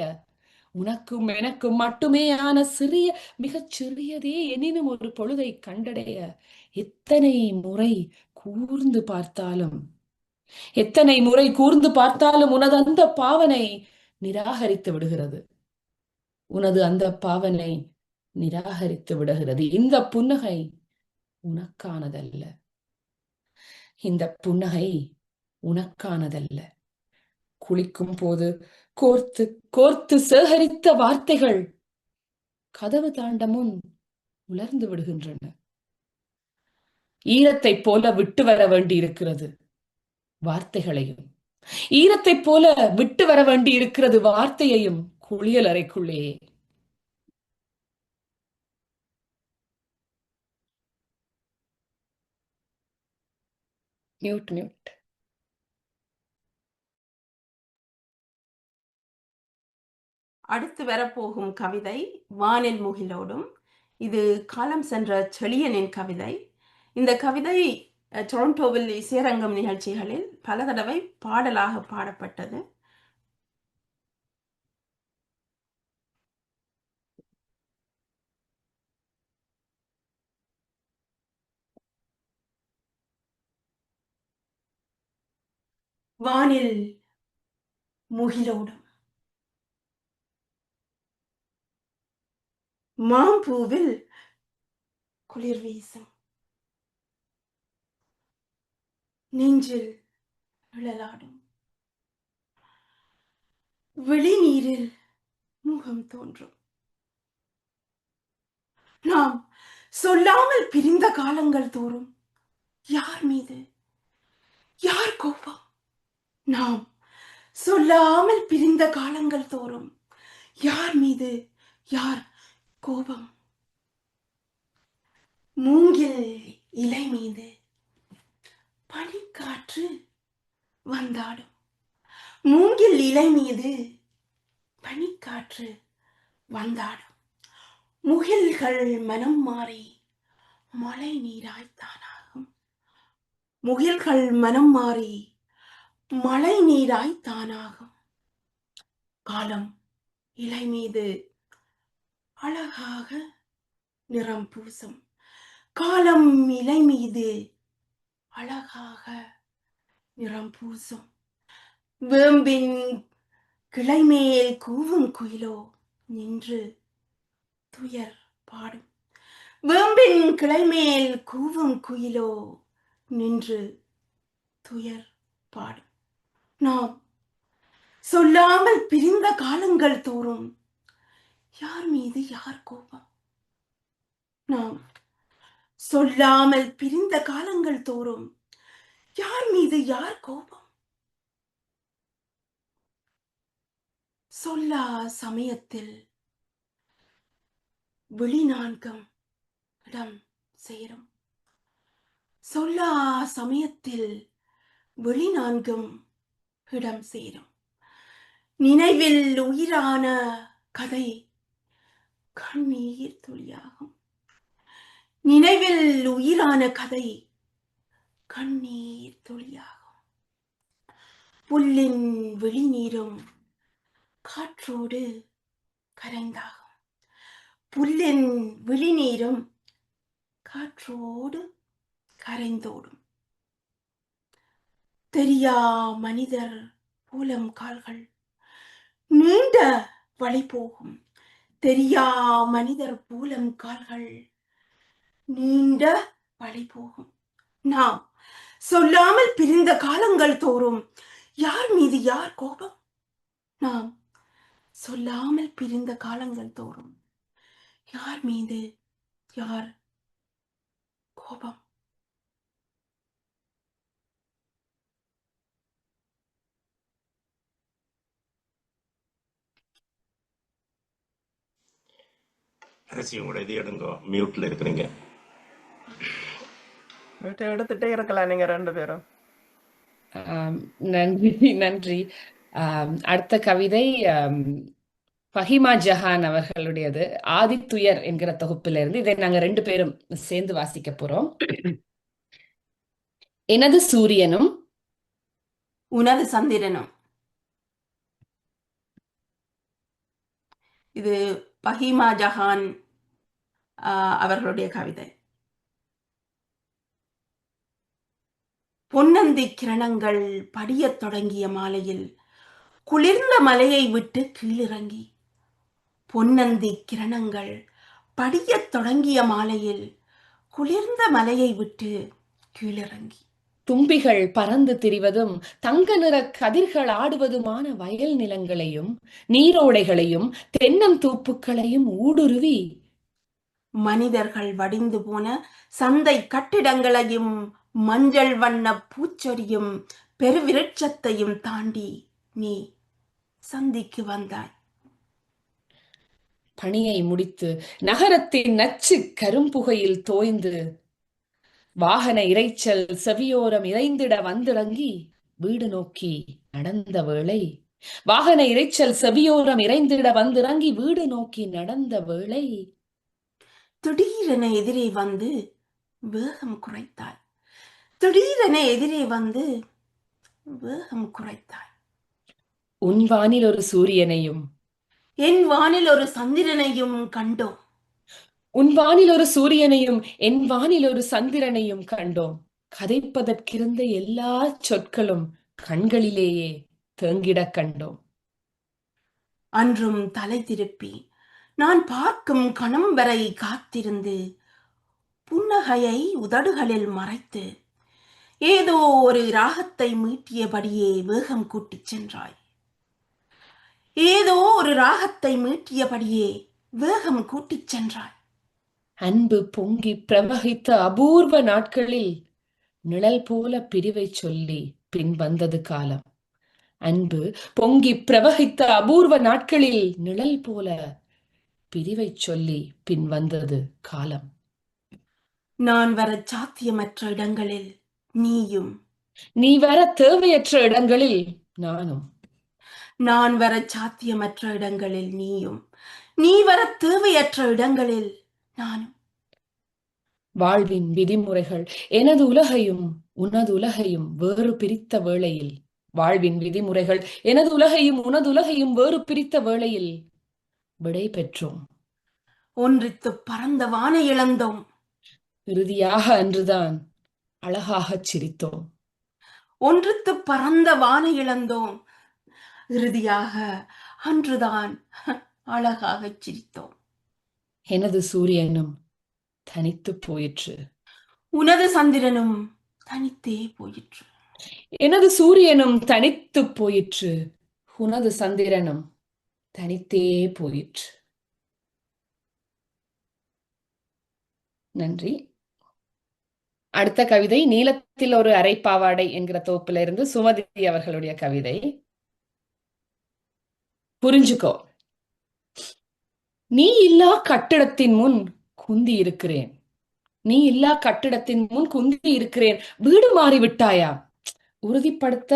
Speaker 3: உனக்கும் எனக்கும் மட்டுமே ஆன சிறிய மிகச் சிறியதே எனினும் ஒரு பொழுதை கண்டடைய எத்தனை முறை கூர்ந்து பார்த்தாலும் உனது அந்த பாவனை நிராகரித்து விடுகிறது. உனது அந்த பாவனை நிராகரித்து விடுகிறது. இந்த புன்னகை உனக்கானதல்ல. இந்த புன்னகை உனக்கானதல்ல. குளிக்கும் போது கோர்த்து கோர்த்து சேகரித்த வார்த்தைகள் கதவு தாண்ட முன் உலர்ந்து விடுகின்றன. ஈரத்தை போல விட்டு வர வேண்டி இருக்கிறது வார்த்தைகளையும், ஈரத்தை போல விட்டு வர வேண்டி இருக்கிறது வார்த்தையையும் குளியல் அறைக்குள்ளேயே. Mute mute.
Speaker 4: அடுத்து வரப்போகும் கவிதை வானில் முகிலோடும். இது காலம் சென்ற செழியனின் கவிதை. இந்த கவிதை டொரண்டோவில் இசையரங்கம் நிகழ்ச்சிகளில் பல தடவை பாடலாக பாடப்பட்டது. வானில் முகிலோடும் மாம்பூவில் குளிர் வீசும், நெஞ்சில் நிழலாடும், வெளிநீரில் முகம் தோன்றும். நாம் சொல்லாமல் பிரிந்த காலங்கள் தோறும் யார் மீது யார் கோபம்? நாம் சொல்லாமல் பிரிந்த காலங்கள் தோறும் யார் மீது யார் கோபம்? மூங்கில் இலை மீது பனிக்காற்று வந்தாடும், மூங்கில் இலை மீது பனிக்காற்று வந்தாடும். முகில்கள் மனம் மாறி மழை நீராய்த்தானாகும், முகில்கள் மனம் மாறி மழை நீராய்த்தானாகும். காலம் இலை மீது அழகாக நிறம் பூசும், காலம் இலை மீது அழகாக நிறம் பூசும். வேம்பின் கிளைமேல் கூவும் குயிலோ நின்று துயர் பாடும், வேம்பின் கிளைமேல் கூவும் குயிலோ நின்று துயர் பாடும். நாம் சொல்லாமல் பிரிந்த காலங்கள் தோறும் யார் மீது யார் கோபம்? நாம் சொல்லாமல் பிரிந்த காலங்கள் தோறும் யார் மீது யார் கோபம்? சொல்லா சமயத்தில் வெளிநான்கும் இடம் சேரும், சொல்லா சமயத்தில் வெளிநான்கும் இடம் சேரும். நினைவில் உயிரான கதை கண்ணீர் துளியாகும். நினைவில் உயிரான கதை கண்ணீர் துளியாகும். புல்லின் விழிநீரும் காற்றோடு கரைந்தாகும். புல்லின் விழிநீரும் காற்றோடு கரைந்தோடும். தெரியா மனிதர் பூலம் கால்கள் நீண்ட வழி போகும். தெரியா மனிதர் பூலம் கால்கள் நீண்ட வழி போகும். நாம் சொல்லாமல் பிரிந்த காலங்கள் தோறும் யார் மீது யார் கோபம்? நாம் சொல்லாமல் பிரிந்த காலங்கள் தோறும் யார் மீது யார் கோபம்?
Speaker 1: அரசி உங்களோட இது எடுங்க, மியூட்ல இருக்கிறீங்க.
Speaker 2: வீட்டை எடுத்துட்டே இருக்கலாம் நீங்க ரெண்டு பேரும்.
Speaker 3: நன்றி நன்றி. அடுத்த கவிதை ஃபஹிமா ஜஹான் அவர்களுடையது. ஆதித்துயர் என்கிற தொகுப்பிலிருந்து இதை நாங்க ரெண்டு பேரும் சேர்ந்து வாசிக்க போறோம். எனது சூரியனும்
Speaker 4: உனது சந்திரனும். இது ஃபஹிமா ஜஹான் அவர்களுடைய கவிதை. பொன்னந்தி கிரணங்கள் படியத் தொடங்கிய மாலையில் குளிர்ந்த மலையை விட்டு கீழிறங்கி. பொன்னந்தி கிரணங்கள் படியத் தொடங்கிய மாலையில் குளிர்ந்த மலையை விட்டு கீழிறங்கி.
Speaker 3: தும்பிகள் பறந்து திரிவதும் தங்க நிற கதிர்கள் ஆடுவதுமான வயல் நிலங்களையும் நீரோடைகளையும் தென்னந்தோப்புகளையும் ஊடுருவி
Speaker 4: மனிதர்கள் வடிந்து போன சந்தை கட்டிடங்களையும் மஞ்சள் வண்ண பூச்சொரியும் பெருவிருட்சத்தையும் தாண்டி நீ சந்திக்கு வந்தாய்.
Speaker 3: பணியை முடித்து நகரத்தின் நச்சு கரும்புகையில் தோய்ந்து வாகன இரைச்சல் செவியோரம் இறைந்திட வந்திறங்கி வீடு நோக்கி நடந்த வேளை. வாகன இரைச்சல் செவியோரம் இறைந்திட வந்திறங்கி வீடு நோக்கி நடந்த வேளை.
Speaker 4: திடீரென எதிரே வந்து வேகம் குறைத்தாய். திடீரென எதிரே வந்து வேகம் குறைத்தாய்.
Speaker 3: உன் வானில் ஒரு சூரியனையும்
Speaker 4: என் வானில் ஒரு சந்திரனையும் கண்டோம்.
Speaker 3: உன் வானில் ஒரு சூரியனையும் என் வானில் ஒரு சந்திரனையும் கண்டோம். கதைப்பதற்கிருந்த எல்லா சொற்களும் கண்களிலேயே தேங்கிடக் கண்டோம்.
Speaker 4: அன்றும் தலை திருப்பி நான் பார்க்கும் கணம் வரை காத்திருந்து புன்னகையை உதடுகளில் மறைத்து ஏதோ ஒரு ராகத்தை மீட்டியபடியே வேகம் கூட்டிச் சென்றாய். ஏதோ ஒரு ராகத்தை மீட்டியபடியே வேகம் கூட்டிச் சென்றாய்.
Speaker 3: அன்பு பொங்கி பிரவகித்த அபூர்வ நாட்களில் நிழல் போல பிரிவை சொல்லி பின் வந்தது காலம். அன்பு பொங்கி பிரவகித்த அபூர்வ நாட்களில் நிழல் போல பிரிவை சொல்லி பின் வந்தது காலம்.
Speaker 4: நான் வர சாத்தியமற்ற இடங்களில் நீயும்,
Speaker 3: நீ வர தேவையற்ற இடங்களில் நானும்.
Speaker 4: நான் வர சாத்தியமற்ற இடங்களில் நீயும், நீ வர தேவையற்ற இடங்களில் நானும்.
Speaker 3: வாழ்வின் விதிமுறைகள் எனது உலகையும் உனது உலகையும் வேறு பிரித்த வேளையில். வாழ்வின் விதிமுறைகள் எனது உலகையும் உனது உலகையும் வேறு பிரித்த வேளையில் விடை பெற்றோம்.
Speaker 4: ஒன்றித்து பறந்த வானை இழந்தோம்.
Speaker 3: இறுதியாக அன்றுதான் அழகாகச் சிரித்தோம்.
Speaker 4: ஒன்றித்து பறந்த வானை இழந்தோம். இறுதியாக அன்றுதான் அழகாகச் சிரித்தோம்.
Speaker 3: எனது சூரியனும் தனித்து போயிற்று.
Speaker 4: உனது சந்திரனும் தனித்தே போயிற்று.
Speaker 3: எனது சூரியனும் தனித்து போயிற்று. உனது சந்திரனும் தனித்தே போயிற்று. நன்றி. அடுத்த கவிதை நீலத்தில் ஒரு அரைப்பாவாடை என்கிற தொகுப்பிலிருந்து சுமதி அவர்களுடைய கவிதை. புரிஞ்சுக்கோ. நீ இல்லா கட்டிடத்தின் முன் குந்தி இருக்கிறேன். நீ இல்லா கட்டிடத்தின் முன் குந்தி இருக்கிறேன். வீடு மாறிவிட்டாயா? உறுதிப்படுத்த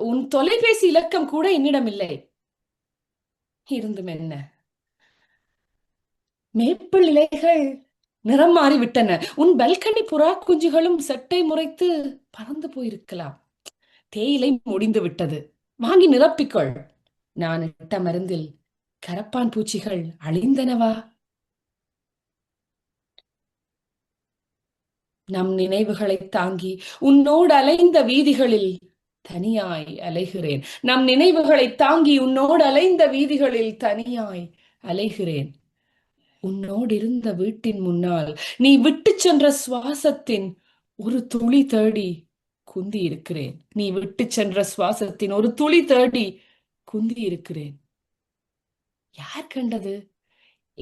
Speaker 3: உன் தொலைபேசி இலக்கம் கூட என்னிடம் இல்லை. இருந்தும் என்ன, மேப்பிள் இலைகள் நிறம் மாறிவிட்டன. உன் பல்கனி புறா குஞ்சுகளும் செட்டை முறைத்து பறந்து போயிருக்கலாம். தேயிலை முடிந்து விட்டது, வாங்கி நிரப்பிக்கொள். நான் இட்ட மருந்தில் கரப்பான் பூச்சிகள் அழிந்தனவா? நம் நினைவுகளை தாங்கி உன்னோடு அலைந்த வீதிகளில் தனியாய் அலைகிறேன். நம் நினைவுகளை தாங்கி உன்னோடு அலைந்த வீதிகளில் தனியாய் அலைகிறேன். உன்னோடு இருந்த வீட்டின் முன்னால் நீ விட்டு சென்ற சுவாசத்தின் ஒரு துளி தேடி குந்தி இருக்கிறேன். நீ விட்டு சென்ற சுவாசத்தின் ஒரு துளி தேடி குந்தி இருக்கிறேன். யார் கண்டது?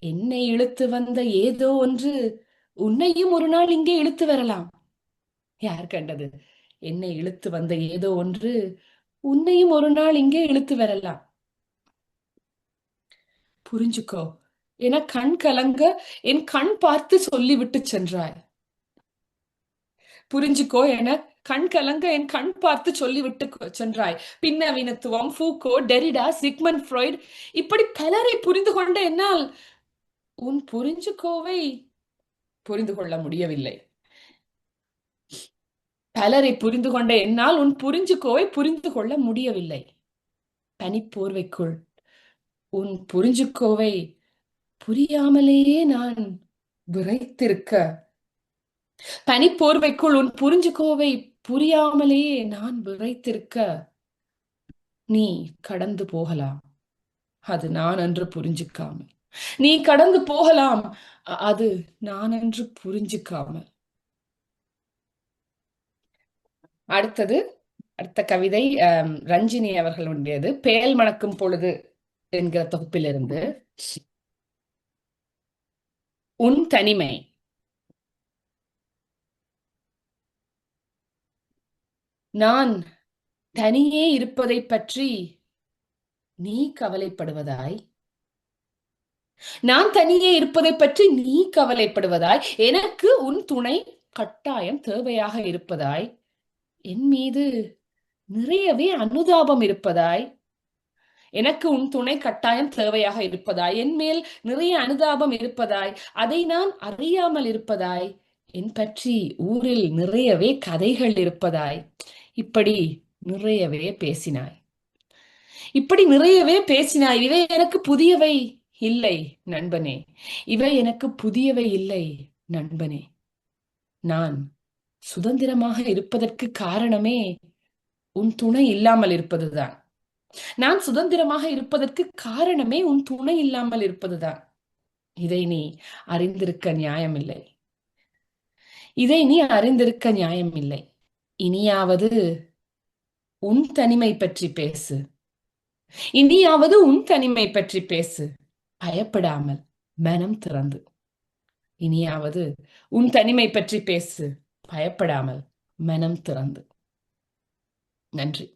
Speaker 3: என்னை இழுத்து வந்த ஏதோ ஒன்று உன்னையும் ஒரு நாள் இங்கே இழுத்து வரலாம். யார் கண்டது? என்னை இழுத்து வந்த ஏதோ ஒன்று உன்னையும் ஒரு நாள் இங்கே இழுத்து வரலாம். புரிஞ்சுக்கோ என கண் கலங்க என் கண் பார்த்து சொல்லிவிட்டு சென்றாய். புரிஞ்சுக்கோ என கண் கலங்க என் கண் பார்த்து சொல்லிவிட்டு சென்றாய். பின்னவீனத்துவம், ஃபூகோ, டெரிடா, சிக்மண்ட் ஃப்ராய்ட், இப்படி பலரை புரிந்து கொண்ட என்னால் உன் புரிஞ்சுக்கோவை புரிந்து கொள்ள முடியவில்லை. பலரை புரிந்து கொண்ட என்னால் உன் புரிஞ்சுக்கோவை புரிந்து கொள்ள முடியவில்லை. பனிப்போர்வைக்குள் உன் புரிஞ்சுக்கோவை புரியாமலேயே நான் விரைத்திருக்க, பனிப்போர்வைக்குள் உன் புரிஞ்சுக்கோவை புரியாமலேயே நான் விரைத்திருக்க, நீ கடந்து போகலாம், அது நான் என்று புரிஞ்சுக்காமல். நீ கடந்து போகலாம், அது நான் என்று புரிஞ்சுக்காமல். அடுத்த கவிதை ரஞ்சினி அவர்களுடையது. பேல் மணக்கும் பொழுது என்கிற தொகுப்பிலிருந்து. உன் தனிமை. நான் தனியே இருப்பதை பற்றி நீ கவலைப்படுவதாய், நான் தனியே இருப்பதை பற்றி நீ கவலைப்படுவதாய், எனக்கு உன் துணை கட்டாயம் தேவையாக இருப்பதாய், என் மீது நிறையவே அனுதாபம் இருப்பதாய், எனக்கு உன் துணை கட்டாயம் தேவையாக இருப்பதாய், என் மேல் நிறைய அனுதாபம் இருப்பதாய், அதை நான் அறியாமல் இருப்பதாய், என் பற்றி ஊரில் நிறையவே கதைகள் இருப்பதாய், இப்படி நிறையவே பேசினாய். இப்படி நிறையவே பேசினாய். இவை எனக்கு புதியவை இல்லை நண்பனே, இவை எனக்கு புதியவை இல்லை நண்பனே. நான் சுதந்திரமாக இருப்பதற்கு காரணமே உன் துணை இல்லாமல் இருப்பதுதான். நான் சுதந்திரமாக இருப்பதற்கு காரணமே உன் துணை இல்லாமல் இருப்பதுதான். இதை நீ அறிந்திருக்க நியாயமில்லை. இதை நீ அறிந்திருக்க நியாயமில்லை. இனியாவது உன் தனிமை பற்றி பேசு. இனியாவது உன் தனிமை பற்றி பேசு, பயப்படாமல், மனம் திறந்து. இனியாவது உன் தனிமை பற்றி பேசு, பயப்படாமல், மனம் திறந்து. நன்றி.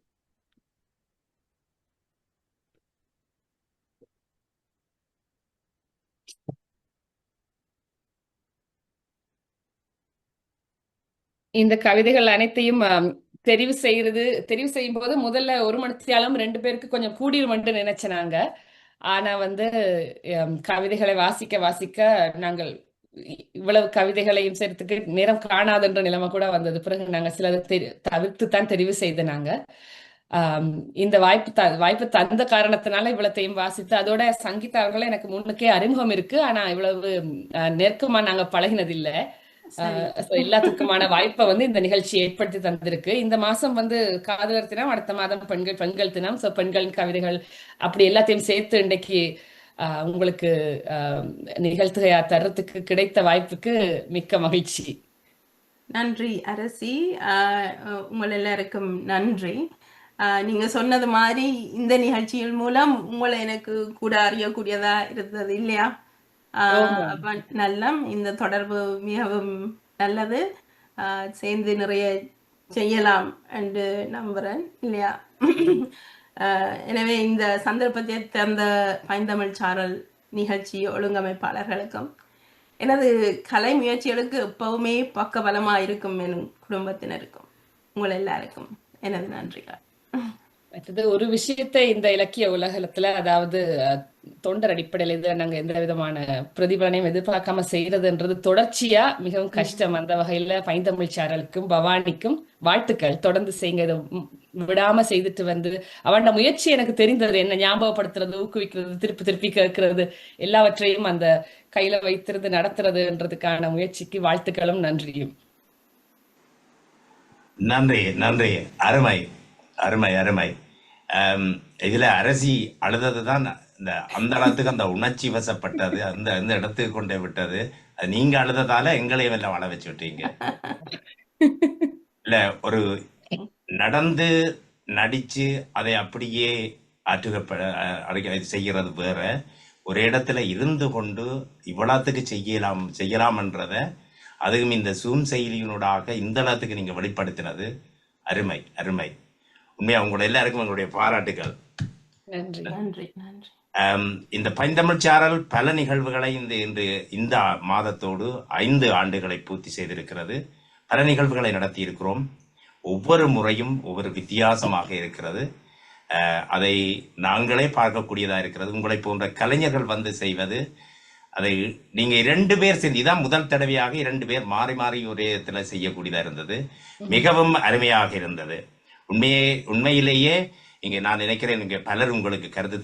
Speaker 3: இந்த கவிதைகள் அனைத்தையும் தெரிவு செய்யும் போது முதல்ல ஒரு மணித்தியாலம் 2 பேருக்கு கொஞ்சம் கூடிருமென்று நினைச்சனாங்க. ஆனா கவிதைகளை வாசிக்க நாங்கள் இவ்வளவு கவிதைகளையும் சேர்த்துக்கு நேரம் காணாதுன்ற நிலைமை கூட வந்தது. பிறகு நாங்க சிலதை தவிர்த்து தான் தெரிவு செய்த நாங்க. இந்த வாய்ப்பு தந்த காரணத்தினால இவ்வளத்தையும் வாசித்து, அதோட சங்கீதா அவர்களும் எனக்கு முன்னுக்கே அறிமுகம் இருக்கு. ஆனா இவ்வளவு நெருக்கமா நாங்க பழகினதில்லை. எல்லாத்துக்குமான வாய்ப்பை இந்த நிகழ்ச்சி ஏற்படுத்தி தந்திருக்கு. இந்த மாசம் காதலர் தினம், அடுத்த மாதம் பெண்கள் தினம். பெண்களின் கவிதைகள் அப்படி எல்லாத்தையும் சேர்த்து இன்றைக்கு உங்களுக்கு நிகழ்த்துகையா தர்றதுக்கு கிடைத்த வாய்ப்புக்கு மிக்க மகிழ்ச்சி.
Speaker 4: நன்றி அரசி. உங்கள் எல்லாருக்கும் நன்றி. நீங்க சொன்னது மாதிரி இந்த நிகழ்ச்சியின் மூலம் உங்களை எனக்கு கூட அறியக்கூடியதா இருந்தது இல்லையா? அப்ப நல்ல இந்த தொடர்பு மிகவும் நல்லது. சேர்ந்து நிறைய செய்யலாம் என்று நம்புறேன் இல்லையா? எனவே இந்த சந்தர்ப்பத்தை தந்த பைந்தமிழ் சாரல் நிகழ்ச்சி ஒழுங்கமைப்பாளர்களுக்கும் எனது கலை முயற்சிகளுக்கு எப்பவுமே பக்கபலமாக இருக்கும் எனும் குடும்பத்தினருக்கும் உங்கள் எல்லாருக்கும் எனது நன்றிகள்.
Speaker 3: மற்றது ஒரு விஷயத்தை இந்த இலக்கிய உலகத்துல, அதாவது தொண்டர் அடிப்படையில் இதை நாங்க எந்த விதமான பிரதிபலனையும் எதிர்பார்க்காம செய்யறதுன்றது தொடர்ச்சியா மிகவும் கஷ்டம். அந்த வகையில பைந்தமிழ் சாரலுக்கும் பவானிக்கும் வாழ்த்துக்கள். தொடர்ந்து செய்யுங்க. இதை விடாம செய்துட்டு வந்து அவனோட முயற்சி எனக்கு தெரிந்தது, என்ன ஞாபகப்படுத்துறது, ஊக்குவிக்கிறது, திருப்பி திருப்பி கேட்கறது, எல்லாவற்றையும் அந்த கையில வைத்திருந்து நடத்துறதுன்றதுக்கான முயற்சிக்கு வாழ்த்துக்களும் நன்றியும்.
Speaker 1: நன்றி நன்றி. அருமை அருமை அருமை. இதுல அரசி அழுதது தான் அந்த இடத்துக்கு அந்த உணர்ச்சி வசப்பட்டது, அந்த இடத்துக்கு கொண்டே விட்டது. அது நீங்க அழுததால எங்களையும் எல்லாம் வாழ வச்சு விட்டீங்க. இல்ல, ஒரு நடந்து நடிச்சு அதை அப்படியே செய்யறது வேற, ஒரு இடத்துல இருந்து கொண்டு இவ்வளவுக்கு செய்யலாம்ன்றத, அதுவும் இந்த சூம் செயலியினூடாக இந்த அளவுக்கு நீங்க வெளிப்படுத்தினது அருமை அருமை. உண்மையா உங்களோட எல்லாருக்கும் எங்களுடைய பாராட்டுகள்.
Speaker 3: நன்றி
Speaker 4: நன்றி நன்றி.
Speaker 1: இந்த பைந்தமிழ் சாரல் பல நிகழ்வுகளை இந்த மாதத்தோடு 5 ஆண்டுகளை பூர்த்தி செய்திருக்கிறது. பல நிகழ்வுகளை நடத்தி இருக்கிறோம். ஒவ்வொரு முறையும் ஒவ்வொரு வித்தியாசமாக இருக்கிறது. அதை நாங்களே பார்க்கக்கூடியதா இருக்கிறது. உங்களை போன்ற கலைஞர்கள் வந்து செய்வது, அதை நீங்க 2 பேர் சேர்ந்து, இதான் முதல் தடவையாக 2 பேர் மாறி மாறி ஒரே இடத்துல செய்யக்கூடியதா இருந்தது. மிகவும் அருமையாக இருந்தது. உண்மையிலேயே இங்க நான் நினைக்கிறேன், இங்க பலர் உங்களுக்கு கருத்து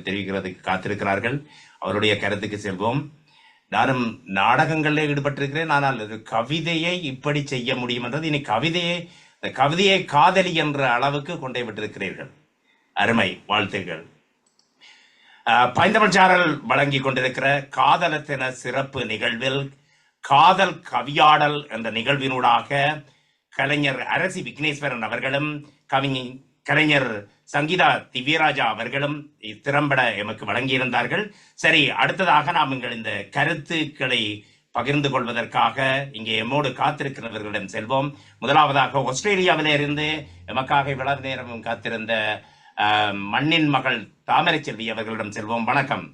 Speaker 1: தெரிவிக்கிறதுக்கு காத்திருக்கிறார்கள். அவருடைய கருத்துக்கு செல்வோம். நானும் நாடகங்களில் ஈடுபட்டிருக்கிறேன். ஆனால் ஒரு கவிதையை இப்படி செய்ய முடியும் என்றது, இனி கவிதையை காதலி என்ற அளவுக்கு கொண்டே விட்டிருக்கிறீர்கள். அருமை, வாழ்த்துக்கள். பைந்தமிழ் சாரல் வழங்கி கொண்டிருக்கிற காதலத்தின சிறப்பு நிகழ்வில் காதல் கவியாடல் என்ற நிகழ்வினூடாக கலைஞர் அரசி விக்னேஸ்வரன் அவர்களும் கலைஞர் சங்கீதா திவ்யராஜா அவர்களும் திறம்பட எமக்கு வழங்கியிருந்தார்கள். சரி, அடுத்ததாக நாம் இந்த கருத்துக்களை பகிர்ந்து கொள்வதற்காக இங்கே எம்மோடு காத்திருக்கிறவர்களிடம் செல்வோம். முதலாவதாக ஆஸ்திரேலியாவில இருந்து எமக்காக இவ்வளவு நேரமும் காத்திருந்த மண்ணின் மகள் தாமரை செல்வி அவர்களிடம் செல்வோம். வணக்கம்.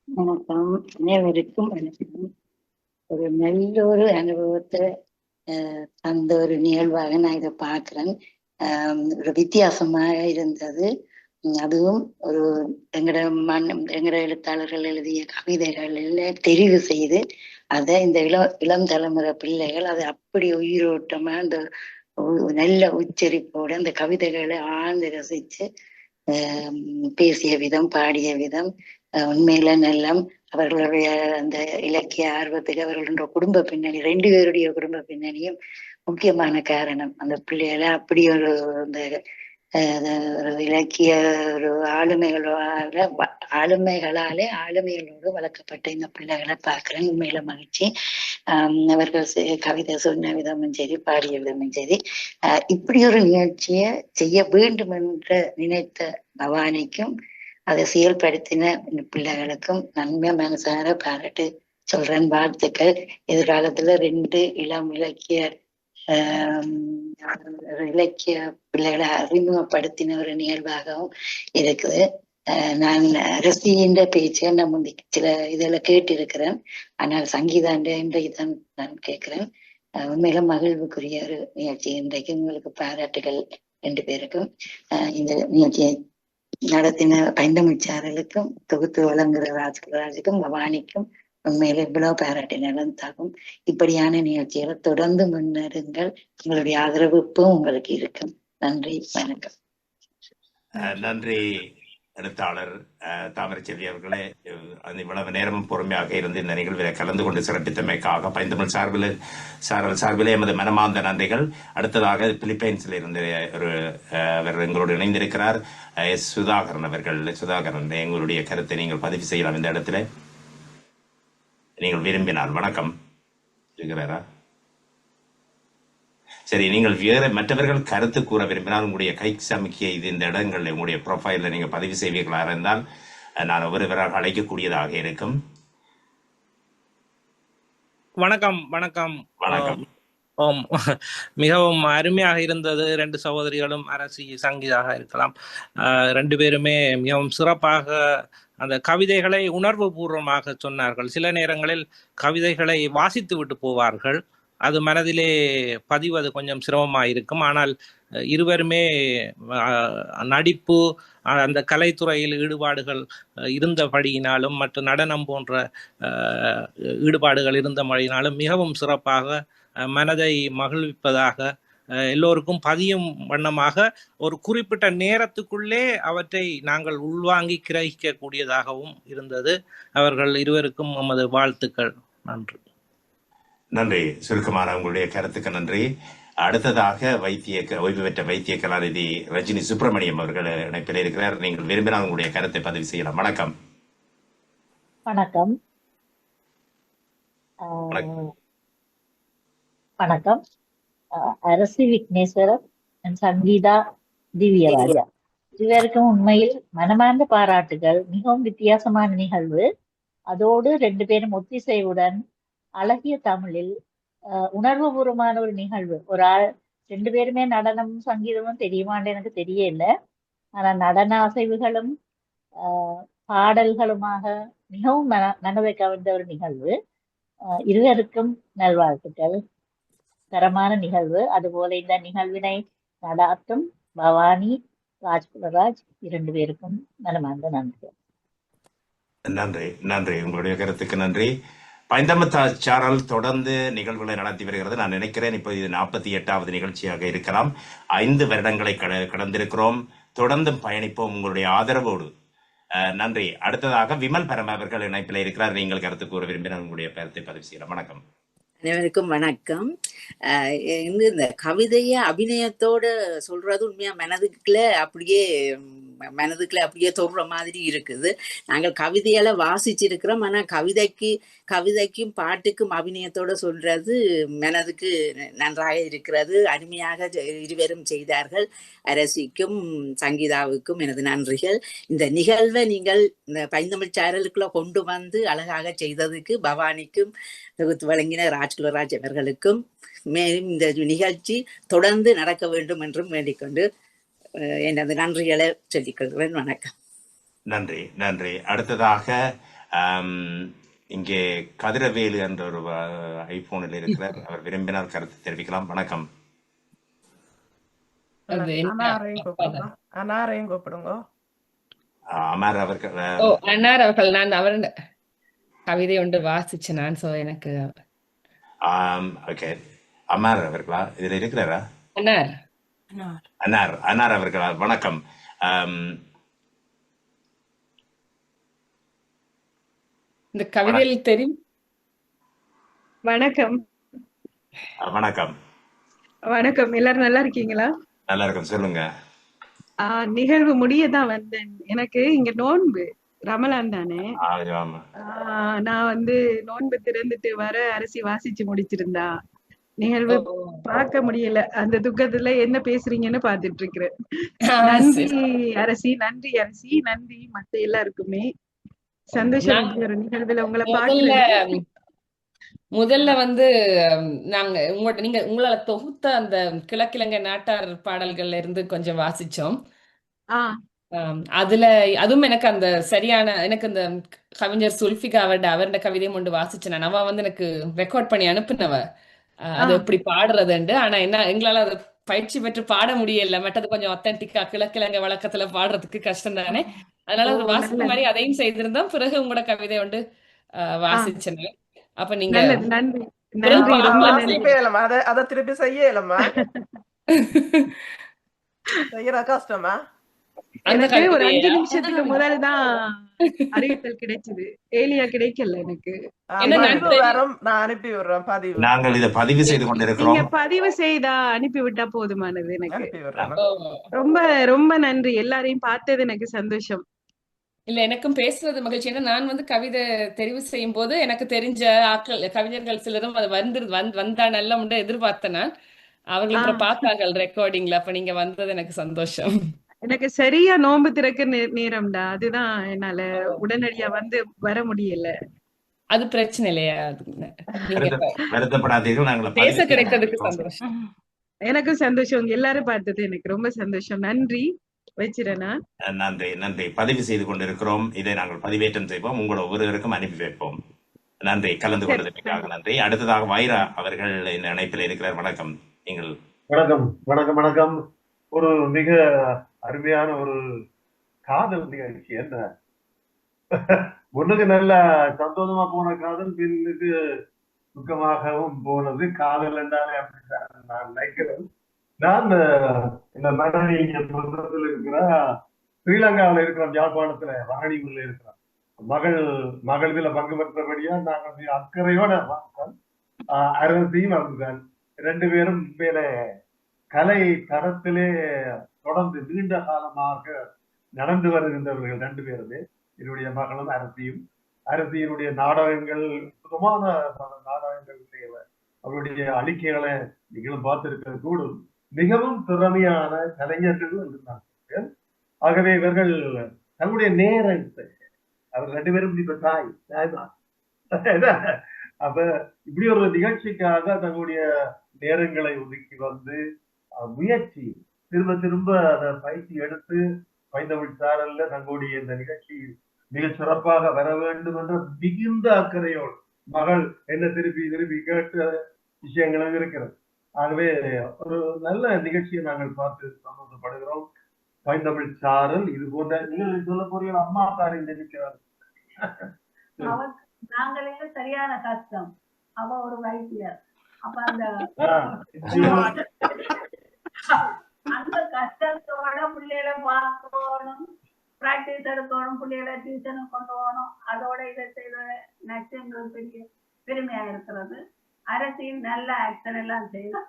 Speaker 5: வணக்கம், அனைவருக்கும் வணக்கம். ஒரு நல்ல ஒரு அனுபவத்தை அந்த ஒரு நிகழ்வாக நான் இதை பார்க்கிறேன். ஒரு வித்தியாசமாக இருந்தது. அதுவும் ஒரு எங்கட எழுத்தாளர்கள் எழுதிய கவிதைகளில் தெரிவு செய்து அதை இந்த இளம் தலைமுறை பிள்ளைகள் அதை அப்படி உயிரோட்டமா அந்த நல்ல உச்சரிப்போடு அந்த கவிதைகளை ஆழ்ந்து ரசிச்சு பேசிய விதம், பாடிய விதம் உண்மையில நல்லம். அவர்களுடைய அந்த இலக்கிய ஆர்வத்துக்கு அவர்களுடைய குடும்ப பின்னணி, 2 பேருடைய குடும்ப பின்னணியும் முக்கியமான காரணம். அந்த பிள்ளைகளை அப்படி ஒரு அந்த ஒரு இலக்கிய ஒரு ஆளுமைகளோடு வளர்க்கப்பட்ட இந்த பிள்ளைகளை பார்க்கிறேன். உண்மையில மகிழ்ச்சி. அவர்கள் கவிதை சொன்ன விதமும் சரி, பாடிய விதமும் சரி. இப்படி ஒரு நிகழ்ச்சியை செய்ய வேண்டும் என்று நினைத்த பவானிக்கும் அதை செயல்படுத்தின பிள்ளைகளுக்கும் நன்மை மனசார பாராட்டு சொல்றேன். வாழ்த்துக்கள். எதிர்காலத்துல 2 இளம் இலக்கிய பிள்ளைகளை அறிமுகப்படுத்தின ஒரு நிகழ்வாகவும் இருக்குது. நான் அரசியின் பேச்சை நான் முந்தி சில இதெல்லாம் கேட்டிருக்கிறேன். ஆனால் சங்கீதாண்ட இன்றைக்குதான் நான் கேட்கிறேன். உண்மையில மகிழ்வுக்குரிய ஒரு நிகழ்ச்சி. இன்றைக்கு உங்களுக்கு பாராட்டுகள் 2 பேருக்கும். இந்த நிகழ்ச்சியை நடத்தின பைந்தமிழ் சாரலுக்கும் தொகுத்து வழங்குகிற ராஜுக்கும் பவானிக்கும் உண்மையில இவ்வளவு பாராட்டு நடந்தாகும். இப்படியான நிகழ்ச்சிகளை தொடர்ந்து முன்னேறுங்கள். உங்களுடைய ஆதரவு இப்பவும் உங்களுக்கு இருக்கும். நன்றி, வணக்கம்.
Speaker 1: நன்றி எழுத்தாளர் தாமரை செல்வி அவர்களே. இவ்வளவு நேரமும் பொறுமையாக இருந்து இந்த நிகழ்வில் கலந்து கொண்டு சிறப்பித்தமைக்காக பைந்தமிழ் சார்பிலே எமது மனமார்ந்த நன்றிகள். அடுத்ததாக பிலிப்பைன்ஸில் இருந்து அவர் எங்களோடு இணைந்திருக்கிறார், சுதாகரன் அவர்கள். சுதாகரன், எங்களுடைய கருத்தை நீங்கள் பதிவு செய்யலாம் இந்த இடத்துல நீங்கள் விரும்பினால். வணக்கம். இருக்கிறாரா? சரி, நீங்கள் வேற மற்றவர்கள் கருத்து கூற விரும்பினால் உங்களுடைய கை சமிக்கையை இந்த இடங்களில் உங்களுடைய ப்ரொஃபைலில் நீங்கள் பதிவு செய்வீர்களா இருந்தால் நான் ஒவ்வொருவராக அழைக்கக்கூடியதாக இருக்கும்.
Speaker 6: வணக்கம். வணக்கம்.
Speaker 1: வணக்கம்.
Speaker 6: ஓம். மிகவும் அருமையாக இருந்தது. 2 சகோதரிகளும் அரசி சங்கீதாக இருக்கலாம். 2 பேருமே மிகவும் சிறப்பாக அந்த கவிதைகளை உணர்வு பூர்வமாக சொன்னார்கள். சில நேரங்களில் கவிதைகளை வாசித்து விட்டு போவார்கள். அது மனதிலே பதிவது கொஞ்சம் சிரமமாக இருக்கும். ஆனால் இருவருமே நடிப்பு அந்த கலைத்துறையில் ஈடுபாடுகள் இருந்தபடியினாலும் மற்றும் நடனம் போன்ற ஈடுபாடுகள் இருந்தபடியினாலும் மிகவும் சிறப்பாக மனதை மகிழ்விப்பதாக எல்லோருக்கும் பதியும் வண்ணமாக ஒரு குறிப்பிட்ட நேரத்துக்குள்ளே அவற்றை நாங்கள் உள்வாங்கி கிரகிக்கக்கூடியதாகவும் இருந்தது. அவர்கள் இருவருக்கும் நமது வாழ்த்துக்கள். நன்றி.
Speaker 1: நன்றி. சுருக்கமான உங்களுடைய கருத்துக்கு நன்றி. அடுத்ததாக ஓய்வு பெற்ற வைத்திய கலாநிதி ரஜினி சுப்பிரமணியம் அவர்கள் இணைப்பில் இருக்கிறார். நீங்கள் விரும்பினால் உங்களுடைய கருத்தை பதிவு செய்யலாம். வணக்கம்.
Speaker 7: வணக்கம். வணக்கம். அரசி விக்னேஸ்வரன், சங்கீதா திவ்யராஜா இருவருக்கும் உண்மையில் மனமார்ந்த பாராட்டுகள். மிகவும் வித்தியாசமான நிகழ்வு. அதோடு 2 பேரும் ஒத்திசைவுடன் அழகிய தமிழில் உணர்வுபூர்வமான ஒரு நிகழ்வு. ஒரு ஆள் 2 பேருமே நடனமும் சங்கீதமும் தெரியுமான்னு எனக்கு தெரியல. ஆனா நடன அசைவுகளும் பாடல்களுமாக மிகவும் மனதை கவர்ந்த ஒரு நிகழ்வு. இருவருக்கும் நல்வாழ்த்துக்கள். தரமான நிகழ்வு. அதுபோல இந்த நிகழ்வினை நடாத்தும் பவானி, ராஜ்குலராஜ் 2 பேருக்கும் மனமார்ந்த நன்றி.
Speaker 1: நன்றி. நன்றி. உங்களுடைய கருத்துக்கு நன்றி. பைந்தமிழ் தொடர்ந்து நிகழ்வுகளை நடத்தி வருகிறது. நான் நினைக்கிறேன் இப்போ இது 48வது நிகழ்ச்சியாக இருக்கலாம். 5 வருடங்களை கடந்திருக்கிறோம். தொடர்ந்தும் பயணிப்போம் உங்களுடைய ஆதரவோடு. நன்றி. அடுத்ததாக விமல் பரம அவர்கள் இணைப்பில் இருக்கிறார். நீங்கள் கருத்து கூற விரும்பினால் உங்களுடைய கருத்தை பதிவு செய்யலாம். வணக்கம்.
Speaker 8: அனைவருக்கும் வணக்கம். இந்த கவிதைய அபிநயத்தோட சொல்றது உண்மையா மனதுக்குள்ள அப்படியே தொடுற மாதிரி இருக்குது. நாங்கள் கவிதையால வாசிச்சிருக்கிறோம். ஆனா கவிதைக்கும் பாட்டுக்கும் அபிநயத்தோட சொல்றது மனதுக்கு நன்றாக இருக்கிறது. அருமையாக இருவரும் செய்தார்கள். அரசிக்கும் சங்கீதாவுக்கும் எனது நன்றிகள். இந்த நிகழ்வை நீங்கள் இந்த பைந்தமிழ் சேனலுக்குள்ள கொண்டு வந்து அழகாக செய்ததுக்கு பவானிக்கும் தொகுத்து வழங்கின ராஜ்குலராஜ் அவர்களுக்கும் மேலும் இந்த நிகழ்ச்சி தொடர்ந்து நடக்க வேண்டும் என்றும் வேண்டிக்கொண்டு எனது நன்றிகளை சொல்லிக்கொள்கிறேன். வணக்கம்.
Speaker 1: நன்றி. நன்றி. அடுத்ததாக இங்கே கதிரவேலு என்ற ஒரு ஐபோனில் இருக்கிறார். அவர் விரும்பினால் கருத்து தெரிவிக்கலாம். வணக்கம்.
Speaker 2: அனாரையும் கூப்பிடுங்க.
Speaker 1: அமர் அவர்கள்
Speaker 3: நான் அவர் கவிதை ஒன்று வாசிச்சேன் நான். எனக்கு
Speaker 1: ஓகே. அமர் அவர்களா இதுல இருக்கிறாரா? அனார் அவர்களா? வணக்கம்.
Speaker 3: இந்த கவிதையில் தெரியும்.
Speaker 9: வணக்கம்.
Speaker 1: வணக்கம்.
Speaker 9: வணக்கம். எல்லாரும் நல்லா இருக்கீங்களா?
Speaker 1: நல்லா இருக்கும். சொல்லுங்க.
Speaker 9: நிகழ்வு முடியதான் வந்தேன். எனக்கு இங்க நோன்பு ரமலான் தானே. நான் நோன்பு திறந்துட்டு வர அரசி வாசிச்சு முடிச்சிருந்தா. நிகழ்வு பார்க்க முடியல. அந்த துக்கத்துல என்ன பேசுறீங்கன்னு பாத்துட்டு இருக்கிறேன். நன்றி அரசி. நன்றி அரசி. நன்றி மத்த எல்லாருக்குமே. சந்தோஷம் ஒரு நிகழ்வுல உங்களை பார்க்கிறேன்.
Speaker 3: முதல்ல நாங்க உங்களால தொகுத்த அந்த கிழக்கிழங்கை நாட்டார் பாடல்கள்ல இருந்து கொஞ்சம் வாசிச்சோம். அதுவும் எனக்கு அந்த எனக்கு அந்த கவிஞர் சுல்ஃபிகா அவருடைய கவிதையும் ஒன்று வாசிச்சேன். அவ எனக்கு ரெக்கார்ட் பண்ணி அனுப்புனவ அது எப்படி பாடுறதுண்டு. ஆனா எங்களால அதை பயிற்சி பெற்று பாட முடியல. மற்றது கொஞ்சம் ஒத்தன்டிக்கா கிழக்கிழங்கை வழக்கத்துல பாடுறதுக்கு கஷ்டம் தானே. அதனால ஒரு வாசிப்பு மாதிரி அதையும் செய்திருந்தோம். பிறகு உங்களோட கவிதை ஒன்று வாசிச்சேன். அப்ப நீங்க
Speaker 2: அதை திருப்பி செய்யலமா? செய்யற கஷ்டமா?
Speaker 9: எனக்கு ஒரு 5 நிமிஷத்துக்கு முதல் தான் அறிவித்தல் கிடைச்சது. ஏலியா கிடைக்கல எனக்கு.
Speaker 2: நான் அனுப்பி விடுறேன் பதிவு.
Speaker 1: நாங்கள் இதை பதிவு செய்து கொண்டிருக்கிறோம்.
Speaker 9: நீங்க பதிவு செய்தா அனுப்பி விட்டா போதுமானது. எனக்கு ரொம்ப ரொம்ப நன்றி. எல்லாரையும் பார்த்தது எனக்கு சந்தோஷம்.
Speaker 3: இல்ல எனக்கும் பேசுறது மகிழ்ச்சி. ஏன்னா நான் கவிதை தெரிவு செய்யும் போது எனக்கு தெரிஞ்ச கவிஞர்கள் சிலரும் அது வந்தா நல்ல முன்ன எதிர்பார்த்தேன் நான். அவர்களுக்கு பார்த்தார்கள் ரெக்கார்டிங்ல. அப்ப நீங்க வந்தது எனக்கு சந்தோஷம்.
Speaker 9: எனக்கு சரியா நோன்பு திறக்க நேரம்டா. அதுதான் என்னால உடனடியா வர முடியல.
Speaker 3: அது பிரச்சனை இல்லையா?
Speaker 1: பேச
Speaker 3: கிடைத்ததுக்கு சந்தோஷம்.
Speaker 9: எனக்கும் சந்தோஷம். எல்லாரும் பார்த்தது எனக்கு ரொம்ப சந்தோஷம். நன்றி. வச்சிரேனா?
Speaker 1: நன்றி. நன்றி. பதிவு செய்து கொண்டிருக்கிறோம். இதை நாங்கள் பதிவேற்றம் செய்வோம். உங்களை ஒவ்வொருவருக்கும் அனுப்பி வைப்போம். நன்றி, கலந்து
Speaker 9: சரி,
Speaker 1: கொண்டதற்காக
Speaker 9: நன்றி.
Speaker 1: நன்றி. அடுத்ததாக வைரா அவர்கள் இந்த இணைப்பில் இருக்கிறார். வணக்கம். நீங்கள்
Speaker 10: வணக்கம் வணக்கம் வணக்கம். ஒரு மிக அருமையான ஒரு காதல் நிகழ்ச்சி. என்ன முன்னுக்கு நல்ல சந்தோஷமா போன காதல் பின்னுக்கு துக்கமாகவும் போனது. காதல் என்றாலே அப்படித்தான் நான் நினைக்கிறேன். நான் இந்த மனைவி இங்க பக்கத்தில் இருக்கிற ஸ்ரீலங்காவில் இருக்கிறோம், யாழ்ப்பாணத்துல வகனியூர்ல இருக்கிறோம். மகள் இதுல பங்கு பெற்றபடியா நாங்கள் மிக அக்கறையோட பார்த்தோம். அரசியும் அப்படிதான். ரெண்டு பேரும் மேலே கலை தரத்திலே தொடர்ந்து நீண்ட காலமாக நடந்து வருகின்றவர்கள் ரெண்டு பேருமே. என்னுடைய மகளும் அரசியினுடைய நாடகங்கள், சுத்தமான நாடகங்கள் அவருடைய அழிக்கைகளை நீங்களும் பார்த்திருக்க கூடும். மிகவும் திறமையான கலைஞர்கள் இருந்தாங்க. ஆகவே இவர்கள் தங்களுடைய நேரத்தை, அவர் ரெண்டு பேரும் இப்ப தாய்தான். அப்ப இப்படி ஒரு நிகழ்ச்சிக்காக தங்களுடைய நேரங்களை ஒதுக்கி வந்து முயற்சி திரும்ப திரும்ப அதை பயிற்சி எடுத்து பைந்தமிழ் சாரல்ல தங்களுடைய இந்த நிகழ்ச்சி மிக சிறப்பாக வர வேண்டும் என்ற மிகுந்த அக்கறையோடு மகள் என்ன திருப்பி கேட்ட விஷயங்களும் இருக்கிறது. ஆகவே ஒரு நல்ல நிகழ்ச்சியை நாங்கள் பார்த்து சந்தோஷப்படுகிறோம். பைந்தமிழ் சாரல் இது போன்ற நீங்கள் சொல்ல போறீங்க, அம்மா சார் இங்க நிற்கிறார்.
Speaker 11: நாங்களே சரியான கஷ்டம். அவ ஒரு வைத்தியர். அப்ப அந்த கஷ்டத்தோட பிள்ளைகளை பார்க்கணும், பிராக்டிஸ் எடுக்கணும், பிள்ளைகளை டியூஷனுக்கு கொண்டு போகணும். அதோட இதை செய்த நட்சங்கள் பெரிய பெருமையா இருக்கிறது. அரசின் நல்ல ஆக்ஷன் எல்லாம் செய்யலாம்.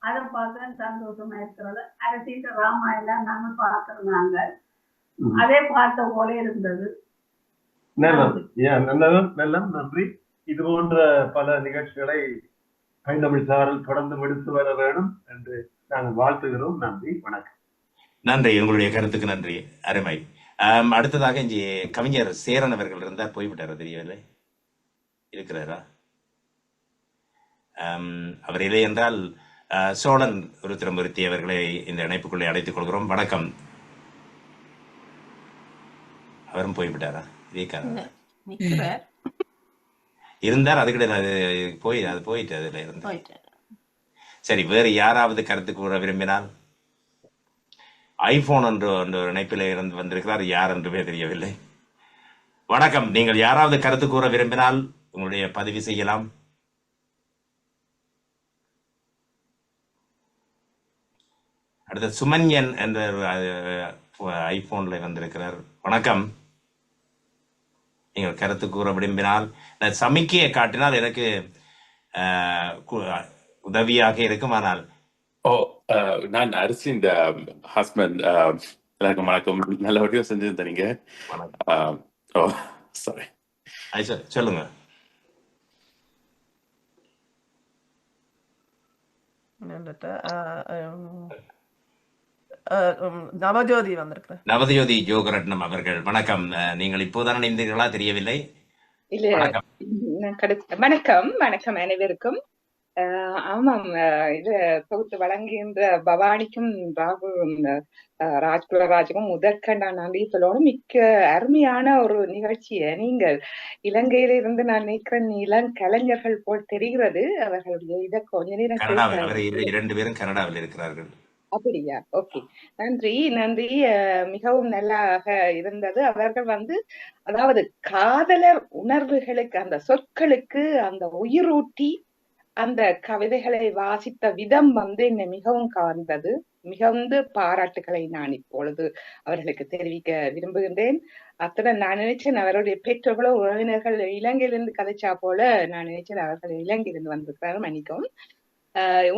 Speaker 11: அதை பார்க்க சந்தோஷமா இருக்கிறது. அரசின் ராமா எல்லாம் நாங்க பார்க்கறாங்க. அதே பார்த்த போல இருந்தது.
Speaker 10: நன்றி. இது போன்ற பல நிகழ்ச்சிகளை பைந்தமிழ் சாரல் தொடர்ந்து எடுத்து வர வேண்டும் என்று நாங்கள் வாழ்த்துகிறோம். நன்றி, வணக்கம்.
Speaker 1: நன்றி, உங்களுடைய கருத்துக்கு நன்றி, அருமை. அடுத்ததாக இங்கே கவிஞர் சேரன் அவர்கள் இருந்தார், போய்விட்டாரா தெரியவில்லை, இருக்கிறாரா? அவர் இல்லை என்றால் சோழன் உருத்திரமூர்த்தி அவர்களை இந்த இணைப்புக்குள்ளே அழைத்துக் கொள்கிறோம். வணக்கம். அவரும் போய்விட்டாரா? இருந்தார், அது கிடையாது, அது போயிட்டு அதுல இருந்து. சரி, வேறு யாராவது கருத்து கூற விரும்பினால்? ஐபோன் என்று ஒரு இணைப்பில் இருந்து வந்திருக்கிறார், யார் என்றுமே தெரியவில்லை. வணக்கம், நீங்கள் யாராவது கருத்து கூற விரும்பினால் உங்களுடைய பதிவு செய்யலாம். அடுத்த சுமன்யன் என்ற ஐபோன்ல வந்திருக்கிறார். வணக்கம், நீங்கள் கருத்து கூற விரும்பினால் சமிக்கையை காட்டினால் எனக்கு உதவியாக இருக்கும். ஆனால்
Speaker 12: நான் அரசின் ஹஸ்பண்ட். எல்லாருக்கும் வணக்கம். நல்ல வடிவம் செஞ்சிருந்தீங்க. சாரி,
Speaker 1: சொல்லுங்க.
Speaker 2: நவஜோதி வந்திருக்கிறேன்.
Speaker 1: நவஜோதி ஜோகரட்னம் அவர்கள் வணக்கம். நீங்கள் இப்போதான் இணைந்தீர்களா தெரியவில்லை.
Speaker 13: வணக்கம் வணக்கம் அனைவருக்கும். ஆமாம், இது தொகுத்து வழங்குகின்ற பவானிக்கும் ராஜ்குலராஜுக்கும் முதற்கண் நான் நன்றி சொல்லணும். மிக்க அருமையான ஒரு நிகழ்ச்சியை நீங்கள் இலங்கையில இருந்து நான் நினைக்கிறேன் இளங்கலைஞர்கள் போல் தெரிகிறது. அவர்களுடைய இதை கொஞ்ச நேரம்
Speaker 1: இரண்டு பேரும் கனடாவில் இருக்கிறார்கள்.
Speaker 13: அப்படியா? ஓகே, நன்றி நன்றி. மிகவும் நல்லாக இருந்தது. அவர்கள் அதாவது காதலர் உணர்வுகளுக்கு அந்த சொற்களுக்கு அந்த உயிரூட்டி அந்த கவிதைகளை வாசித்த விதம் என்னை மிகவும் கவர்ந்தது. மிகுந்த பாராட்டுகளை நான் இப்பொழுது அவர்களுக்கு தெரிவிக்க விரும்புகின்றேன். அத்துடன் நான் நினைச்சேன் அவருடைய பெற்றோர்களோ உறவினர்கள் இலங்கையிலிருந்து கதைச்சா போல நான் நினைச்சேன் அவர்கள் இலங்கையிலிருந்து வந்திருக்கிறார்கள். மன்னிக்கவும்.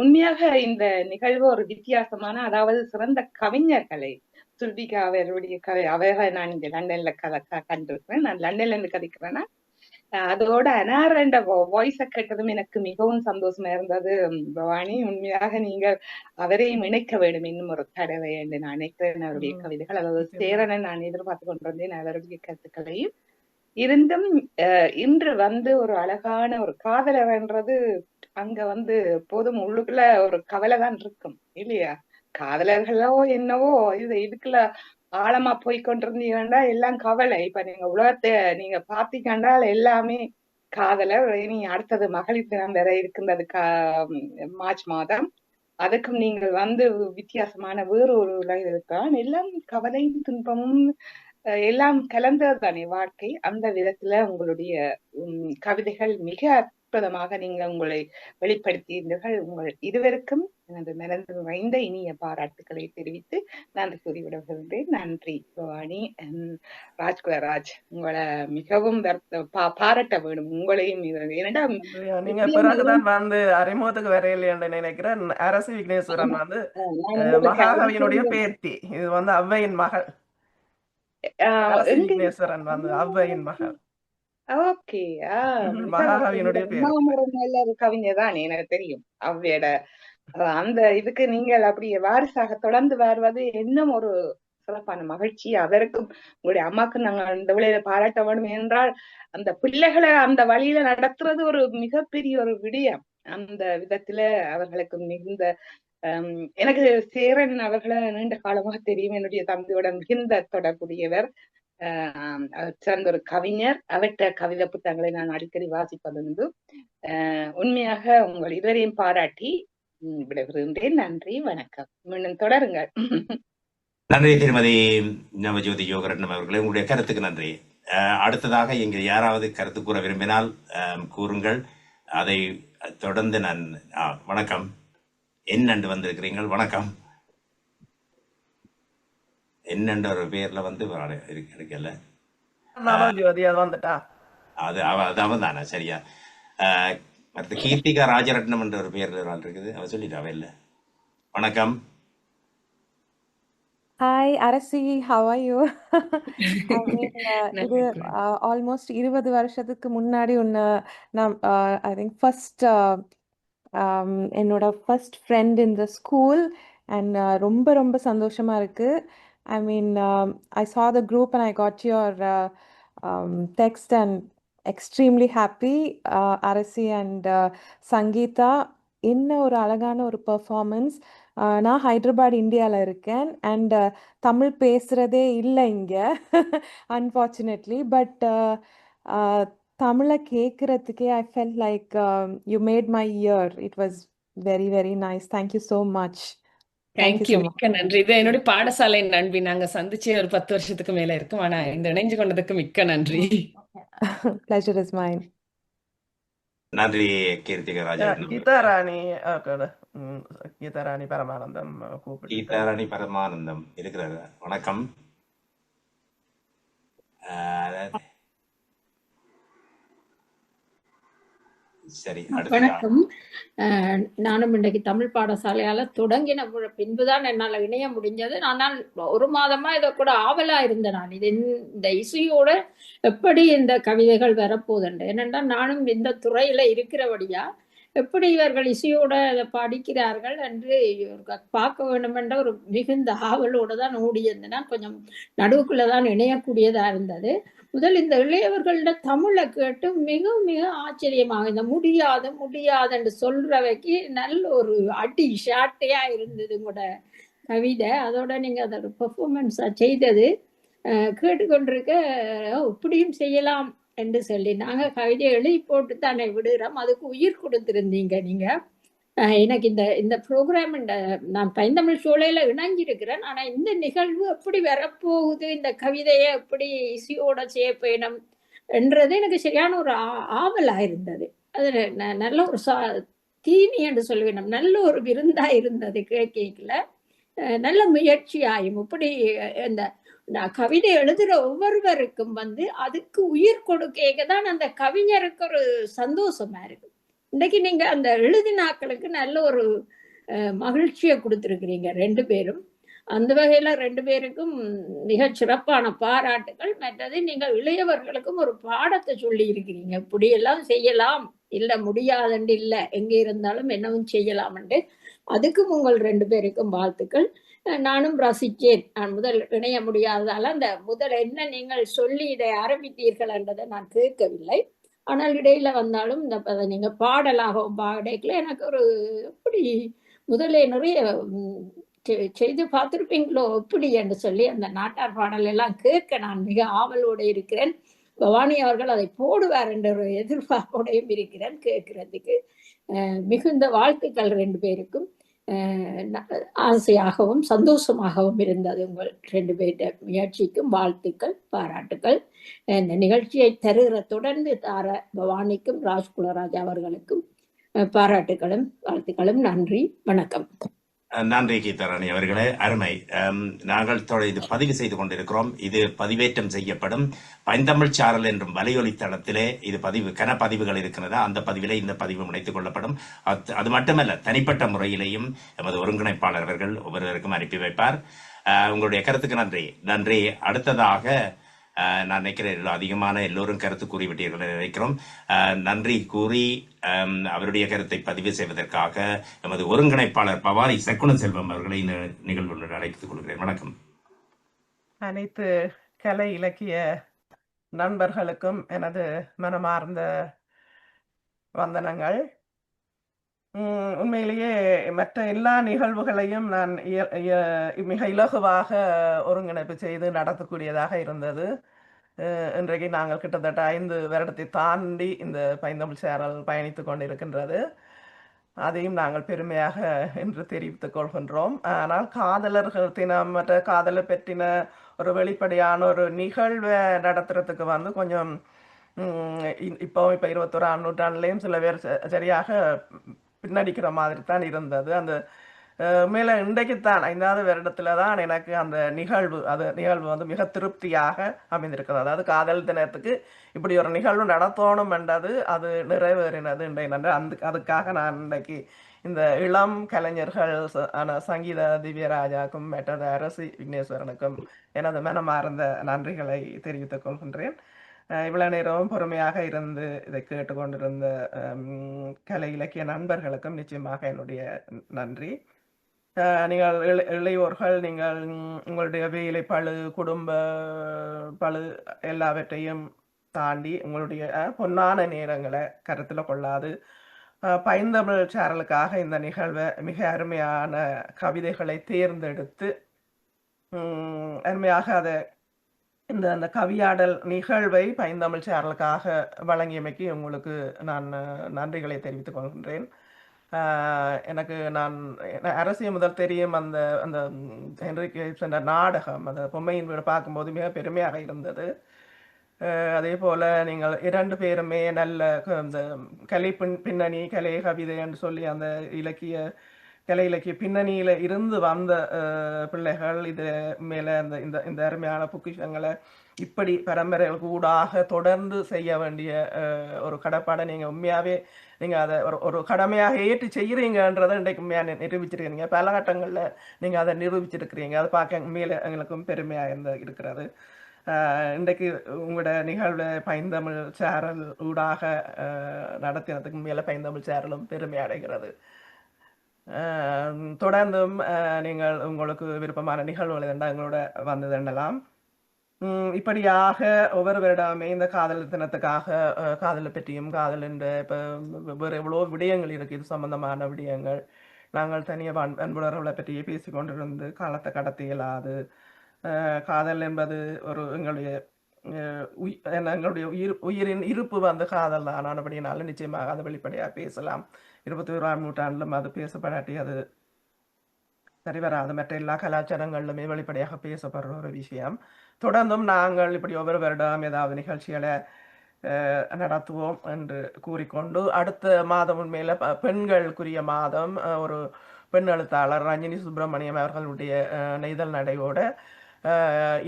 Speaker 13: உண்மையாக இந்த நிகழ்வு ஒரு வித்தியாசமான, அதாவது சிறந்த கவிஞர்களை சுல்பிகா அவருடைய அவர்களை நான் இங்க லண்டன்ல கண்டிருக்கிறேன். நான் லண்டன்ல இருந்து கதைக்கிறேன்னா அதோட அனார் என்ற வாய்ஸை கேட்டதும் எனக்கு மிகவும் சந்தோஷமா இருந்தது. பவானி, உண்மையாக நீங்கள் அவரையும் இணைக்க வேண்டும் இன்னும் ஒரு தடவை என்று நான் நினைக்கிறேன். அவருடைய கவிதைகள், அதாவது சேரனை நான் எதிர்பார்த்து கொண்டிருந்தேன் அவருடைய கருத்துக்களையும். இருந்தும் இன்று ஒரு அழகான ஒரு காதலர் என்றது அங்க போதும் உள்ளுக்குள்ள ஒரு கவலை தான் இருக்கும் இல்லையா? காதலர்களோ என்னவோ இதுக்குள்ள ஆழமா போய் கொண்டிருந்தீங்கன்னா எல்லாம் கவலை. இப்ப நீங்க உலகத்தை நீங்க பாத்தீங்கன்னா எல்லாமே காதலர். இனி அடுத்தது மகளிர் தினம் வேற இருக்கின்றது மார்ச் மாதம். அதுக்கும் நீங்கள் வந்து வித்தியாசமான வேறு ஒரு உலகில் இருக்கலாம். எல்லாம் கவலையும் துன்பமும் எல்லாம் கலந்ததுதானே வாழ்க்கை. அந்த விதத்துல உங்களுடைய கவிதைகள் மிக அற்புதமாக நீங்கள் உங்களை வெளிப்படுத்தியிருந்தீர்கள். உங்கள் இருவருக்கும் எனது மனது நிறைந்த இனிய பாராட்டுக்களை தெரிவித்து நன்றி கூறிவிடுகின்றேன். நன்றி பவானி. ராஜ்குலராஜ், உங்களை மிகவும் பாராட்ட வேணும் உங்களையும். ஏன்னா
Speaker 2: நீங்க பிறகுதான் வந்து அறிமுகத்துக்கு வரையில்லைன்னு நினைக்கிறேன். அரசி விக்னேஸ்வரன் வந்து மகாகவியினுடைய பேத்தி. இது வந்து ஔவையின் மகள். அரசி விக்னேஸ்வரன் வந்து ஔவையின் மகள்.
Speaker 13: ஓகே.
Speaker 2: மகாகவியினுடைய பேர்.
Speaker 13: கவிஞர் தான் எனக்கு தெரியும். ஔவையோட அந்த இதுக்கு நீங்கள் அப்படியே வாரிசாக தொடர்ந்து வருவது இன்னும் ஒரு சிறப்பான மகிழ்ச்சி. அவருக்கும் உங்களுடைய அம்மாக்கும் நாங்கள் இந்த விளையில பாராட்ட வேண்டும். என்றால் அந்த பிள்ளைகளை அந்த வழியில நடத்துறது ஒரு மிகப்பெரிய ஒரு விடயம். அந்த விதத்துல அவர்களுக்கு மிகுந்த எனக்கு சேரன் அவர்களை நீண்ட காலமாக தெரியும். என்னுடைய தம்பியோட மிகுந்த தொடர்புடையவர். சிறந்த ஒரு கவிஞர். அவற்ற கவிதை புத்தகங்களை நான் அடிக்கடி வாசிப்பதுண்டு. உண்மையாக உங்கள் இருவரையும் பாராட்டி விடைபெறுகின்றேன். நன்றி, வணக்கம். மீண்டும் தொடருங்கள்.
Speaker 1: நன்றி திருமதி நவஜோதி யோகரட்னம் அவர்களே, உங்களுடைய கருத்துக்கு நன்றி. அடுத்ததாக இங்கு யாராவது கருத்து கூற விரும்பினால் கூறுங்கள். அதை தொடர்ந்து நான் வணக்கம் என்னண்டு வந்திருக்கிறீர்கள். வணக்கம் என்னன்ற ஒரு பேர்ல வந்து இருக்கல. அது அவன் தானே? சரியா. மற்ற கீர்த்திகா ராஜரட்னம் என்ற ஒரு பேர்ல ஒரு ஆள் இருக்குது. அவ சொல்லிட்டாவே இல்லை. வணக்கம்.
Speaker 14: Hi Arasi, how are you? இது ஆல்மோஸ்ட் 20 வருஷத்துக்கு முன்னாடி நான் ஐ திங்க் ஃபர்ஸ்ட் என்னோட first friend in the school. And ரொம்ப ரொம்ப சந்தோஷமா இருக்கு. I mean, I saw the group and I got your text and extremely happy. Arasi and Sangeeta, இன்ன ஒரு அழகான ஒரு பெர்ஃபார்மன்ஸ். நான் ஹைதராபாத் இந்தியாவில் இருக்கேன். அண்ட் தமிழ் பேசுகிறதே இல்லை இங்கே அன்ஃபார்ச்சுனேட்லி. பட் தமிழை கேட்குறதுக்கே I felt like you made my ear. It was very very nice. Thank you so much.
Speaker 3: Thank you, மிக்க நன்றி. இது என்னுடைய பாடசாலை நண்பி. நாங்க சந்திச்சு ஒரு 10 வருஷத்துக்கு மேல இருக்கும். ஆனா இந்த இணைஞ்சு கொண்டதுக்கு மிக்க நன்றி.
Speaker 14: Pleasure is mine.
Speaker 1: நன்றி கீர்த்திகா ராஜரட்னம்.
Speaker 2: கீதாராணி பரமானந்தம்
Speaker 1: கீதாராணி பரமானந்தம் இருக்கிறாரு. வணக்கம். சரி,
Speaker 15: வணக்கம். நானும் இன்றைக்கு தமிழ் பாடசாலையால தொடங்கின பின்புதான் என்னால இணைய முடிஞ்சது. ஆனால் ஒரு மாதமா இதை கூட ஆவலா இருந்தேன். நான் இந்த இசையோட எப்படி இந்த கவிதைகள் வரப்போகுதுண்டு. ஏனென்றா நானும் இந்த துறையில இருக்கிறபடியா எப்படி இவர்கள் இசையோட அதை படிக்கிறார்கள் என்று பார்க்க வேண்டும் என்ற ஒரு மிகுந்த ஆவலோடு தான் ஓடியிருந்தேன். கொஞ்சம் நடுவுக்குள்ளதான் இணையக்கூடியதா இருந்தது. முதல் இந்த இளையவர்களோட தமிழை கேட்டு மிக மிக ஆச்சரியமாக இந்த முடியாது முடியாது என்று சொல்றவைக்கு நல்ல ஒரு அடி ஷாட்டையா இருந்தது கூட கவிதை. அதோட நீங்க அதோட பெர்ஃபார்மன்ஸா செய்தது கேட்டுக்கொண்டிருக்க இப்படியும் செய்யலாம் என்று சொல்லி நாங்க கவிதை எழுதி போட்டு தானே விடுறோம். அதுக்கு உயிர் கொடுத்திருந்தீங்க நீங்க. எனக்கு இந்த ப்ரோக்ராம் நான் பைந்தமிழ் சூழல இணைஞ்சிருக்கிறேன். ஆனா இந்த நிகழ்வு எப்படி வரப்போகுது, இந்த கவிதையை எப்படி இசையோட செய்யப்பயணம் என்றது எனக்கு சரியான ஒரு ஆவலா இருந்தது. அது நல்ல ஒரு தீனி என்று சொல்லுவேன். நல்ல ஒரு விருந்தா இருந்தது கேட்கல. நல்ல முயற்சியாயும் இப்படி இந்த கவிதை எழுதுற ஒவ்வொருவருக்கும் அதுக்கு உயிர் கொடுக்க தான் அந்த கவிஞருக்கு ஒரு சந்தோஷமா இருக்கு. இன்னைக்கு நீங்க அந்த எழுதினாக்களுக்கு நல்ல ஒரு மகிழ்ச்சியை கொடுத்துருக்கிறீங்க 2 பேரும். அந்த வகையில 2 பேருக்கும் மிக சிறப்பான பாராட்டுகள். மற்றது நீங்கள் இளையவர்களுக்கும் ஒரு பாடத்தை சொல்லி இருக்கிறீங்க. இப்படியெல்லாம் செய்யலாம், இல்ல முடியாதுண்டு இல்ல, எங்க இருந்தாலும் என்னவும் செய்யலாம்ண்டு. அதுக்கும் உங்கள் 2 பேருக்கும் வாழ்த்துக்கள். நானும் ரசிச்சேன். நான் முதல் இணைய முடியாததால அந்த முதல் என்ன நீங்கள் சொல்லி இதை ஆரம்பித்தீர்கள் என்றதை நான் கேட்கவில்லை. ஆனால் இடையில வந்தாலும் இந்த நீங்க பாடலாகவும் பாடல எனக்கு ஒரு எப்படி முதலே நிறைய செய்து பார்த்திருப்பீங்களோ எப்படி என்று சொல்லி அந்த நாட்டார் பாடல் எல்லாம் கேட்க நான் மிக ஆவலோடு இருக்கிறேன். பவானி அவர்கள் அதை போடுவார் என்ற ஒரு எதிர்பார்ப்போடையும் இருக்கிறேன் கேட்கறதுக்கு. மிகுந்த வாழ்த்துக்கள் 2 பேருக்கும். ஆசையாகவும் சந்தோஷமாகவும் இருந்தது உங்கள் 2 பேருடைய முயற்சிக்கும். வாழ்த்துக்கள், பாராட்டுக்கள். இந்த நிகழ்ச்சியை தருகிற தொடர்ந்து தார பவானிக்கும் ராஜ்குலராஜ் அவர்களுக்கும் பாராட்டுகளும் வாழ்த்துக்களும். நன்றி, வணக்கம்.
Speaker 1: நன்றி கீதாராணி அவர்களே, அருமை. நாங்கள் இது பதிவு செய்து கொண்டிருக்கிறோம். இது பதிவேற்றம் செய்யப்படும் பைந்தமிழ் சாரல் என்றும் வலையொலி தளத்திலே இது கனப்பதிவுகள் இருக்கிறதா, அந்த பதிவிலே இந்த பதிவு இணைத்துக் கொள்ளப்படும். அது மட்டுமல்ல, தனிப்பட்ட முறையிலேயும் எமது ஒருங்கிணைப்பாளர் அவர்கள் ஒவ்வொருவருக்கும் அனுப்பி வைப்பார். உங்களுடைய கருத்துக்கு நன்றி. நன்றி. அடுத்ததாக நான் நினைக்கிறேன் அதிகமான எல்லோரும் கருத்து கூறிவிட்டீர்கள் நினைக்கிறோம். நன்றி கூறி அவருடைய கருத்தை பதிவு செய்வதற்காக எமது ஒருங்கிணைப்பாளர் பவானி சக்குன செல்வம் அவர்களை இந்த நிகழ்வுடன் அழைத்துக் கொள்கிறேன். வணக்கம்.
Speaker 2: அனைத்து கலை இலக்கிய நண்பர்களுக்கும் எனது மனமார்ந்த வந்தனங்கள். உண்மையிலேயே மற்ற எல்லா நிகழ்வுகளையும் நான் மிக இலகுவாக ஒருங்கிணைப்பு செய்து நடத்தக்கூடியதாக இருந்தது. இன்றைக்கு நாங்கள் கிட்டத்தட்ட 5 வருடத்தை தாண்டி இந்த பைந்தமிழ் சேரல் பயணித்து கொண்டிருக்கின்றது. அதையும் நாங்கள் பெருமையாக என்று தெரிவித்துக் கொள்கின்றோம். ஆனால் காதலர்கள் தினம் மற்ற காதலை பற்றின ஒரு வெளிப்படையான ஒரு நிகழ்வை நடத்துறதுக்கு கொஞ்சம் இப்போ 21ஆம் நூற்றாண்டுலேயும் சில பேர் சரியாக பின்னடிக்கிற மாதிரி தான் இருந்தது. அந்த மேலே இன்றைக்குத்தான் 5வது வருடத்துல தான் எனக்கு அந்த நிகழ்வு மிக திருப்தியாக அமைந்திருக்கிறது. அதாவது காதல் தினத்துக்கு இப்படி ஒரு நிகழ்வு நடத்தணும் என்றது அது நிறைவேறினது இன்றைய அதுக்காக நான் இன்றைக்கு இந்த இளம் கலைஞர்கள் சங்கீத திவ்யராஜாக்கும் மற்றது அரசி விக்னேஸ்வரனுக்கும் எனது மனமார்ந்த நன்றிகளை தெரிவித்துக் கொள்கின்றேன். இவ்வளவு நேரமும் பொறுமையாக இருந்து இதை கேட்டுக்கொண்டிருந்த கலை இலக்கிய நண்பர்களுக்கும் நிச்சயமாக என்னுடைய நன்றி. நீங்கள் இளையோர்கள், நீங்கள் உங்களுடைய வேலை பளு, குடும்ப பளு எல்லாவற்றையும் தாண்டி உங்களுடைய பொன்னான நேரங்களை கருத்தில் கொள்ளாது பைந்தமிழ் சேரலுக்காக இந்த நிகழ்வை மிக அருமையான கவிதைகளை தேர்ந்தெடுத்து அருமையாக அதை அந்த கவியாடல் நிகழ்வை பைந்தமிழ் சேரலுக்காக வழங்கியமைக்கு உங்களுக்கு நான் நன்றிகளை தெரிவித்துக் கொள்கின்றேன். எனக்கு அரசியல் முதல் தெரியும் அந்த அந்த ஹென்ரிக் என்ற நாடகம், அந்த பொம்மையின் வீடு பார்க்கும்போது மிக பெருமையாக இருந்தது. அதே போல நீங்கள் 2 பேருமே நல்ல அந்த கலை பின்னணி, கலை கவிதை என்று சொல்லி அந்த கலை இலக்கிய பின்னணியில இருந்து வந்த பிள்ளைகள் இது மேல இந்த அருமையான பொக்கிஷங்களை இப்படி பரம்பரைகளுக்கு ஊடாக தொடர்ந்து செய்ய வேண்டிய ஒரு கடப்பாடை நீங்க உண்மையாவே நீங்க அதை ஒரு கடமையாக ஏற்றி செய்யறீங்கன்றதை இன்றைக்கு உண்மையாக நிரூபிச்சிருக்கீங்க. பல கட்டங்கள்ல நீங்க அதை நிரூபிச்சிருக்கிறீங்க. அதை பார்க்க உண்மையில எங்களுக்கும் பெருமையா இருக்கிறது. இன்றைக்கு உங்களோட நிகழ்வு பைந்தமிழ் சேரல் ஊடாக நடத்தினதுக்கு மேல பைந்தமிழ் சேரலும் பெருமை அடைகிறது. தொடர்ந்தும் நீங்கள் உங்களுக்கு விருப்பமான நிகழ்வுகள் இருந்தால் எங்களோட வந்து தண்டலாம். இப்படியாக ஒவ்வொரு வருடமே இந்த காதல் தினத்துக்காக காதலை பற்றியும் காதல் என்ற இப்போ வேறு எவ்வளோ விடயங்கள் இருக்கு, இது சம்பந்தமான விடயங்கள் நாங்கள் தனியாக அன்புணர்வுகளை பற்றியே பேசிக்கொண்டிருந்து காலத்தை கடத்த இயலாது. காதல் என்பது எங்களுடைய உயிரின் இருப்பு காதல் தான். ஆனபடினால நிச்சயமாக அதை வெளிப்படையாக பேசலாம். 21ஆம் நூற்றாண்டிலும் அது பேசப்படாட்டி அது சரிவராது. மற்ற எல்லா கலாச்சாரங்களிலுமே வெளிப்படையாக பேசப்படுற ஒரு விஷயம். தொடர்ந்தும் நாங்கள் இப்படி ஒவ்வொரு வருடம் ஏதாவது நிகழ்ச்சிகளை நடத்துவோம் என்று கூறிக்கொண்டு, அடுத்த மாதம் உண்மையில பெண்களுக்குரிய மாதம் ஒரு பெண் எழுத்தாளர் ரஞ்சினி சுப்பிரமணியம் அவர்களுடைய நெய்தல் நடையோட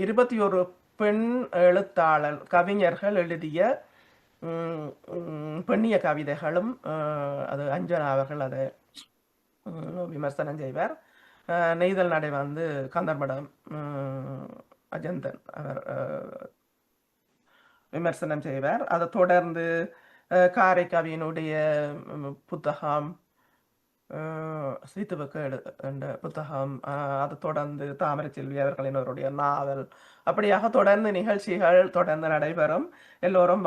Speaker 2: 21 பெண் எழுத்தாளர் கவிஞர்கள் எழுதிய பெண்ணிய கவிதைகளும் அது அஞ்சனா அவர்கள் அதை விமர்சனம் செய்வார். நெய்தல் நடை கந்தர்மடம் அஜந்தன் அவர் விமர்சனம் செய்வார். அதை தொடர்ந்து காரைக்கவியினுடைய புத்தகம் சீத்துவக்கேடு என்ற புத்தகம், அதை தொடர்ந்து தாமரை செல்வி அவர்களின் அவருடைய நாவல், அப்படியாக தொடர்ந்து நிகழ்ச்சிகள் தொடர்ந்து நடைபெறும். எல்லோரும்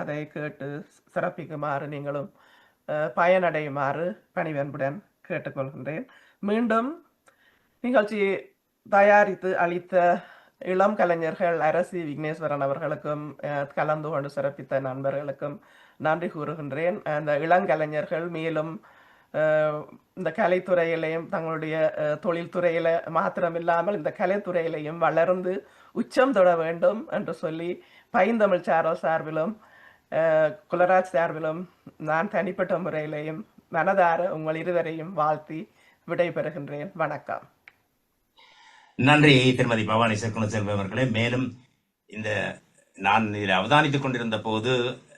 Speaker 2: அதை கேட்டு சிறப்பிக்குமாறு நீங்களும் பயனடையுமாறு பணிவன்புடன் கேட்டுக்கொள்கின்றேன். மீண்டும் நிகழ்ச்சி தயாரித்து அளித்த இளம் கலைஞர்கள் அரசி விக்னேஸ்வரன் அவர்களுக்கும் கலந்து கொண்டு சிறப்பித்த நண்பர்களுக்கும் நன்றி கூறுகின்றேன். அந்த இளங்கலைஞர்கள் மேலும் இந்த கலைத்துறையிலையும் தங்களுடைய தொழில்துறையில மாத்திரமில்லாமல் இந்த கலைத்துறையிலையும் வளர்ந்து உச்சம் தொட வேண்டும் என்று சொல்லி பைந்தமிழ் சாரல் சார்பிலும் குலராஜ் சார்பிலும் நான் தனிப்பட்ட முறையிலையும் மனதார உங்கள் இருவரையும் வாழ்த்தி விடைபெறுகின்றேன். வணக்கம்.
Speaker 1: நன்றி திருமதி பவானி சக்குணசெல்வம் அவர்களே. மேலும் இந்த நான் இதில் அவதானித்துக் கொண்டிருந்த போது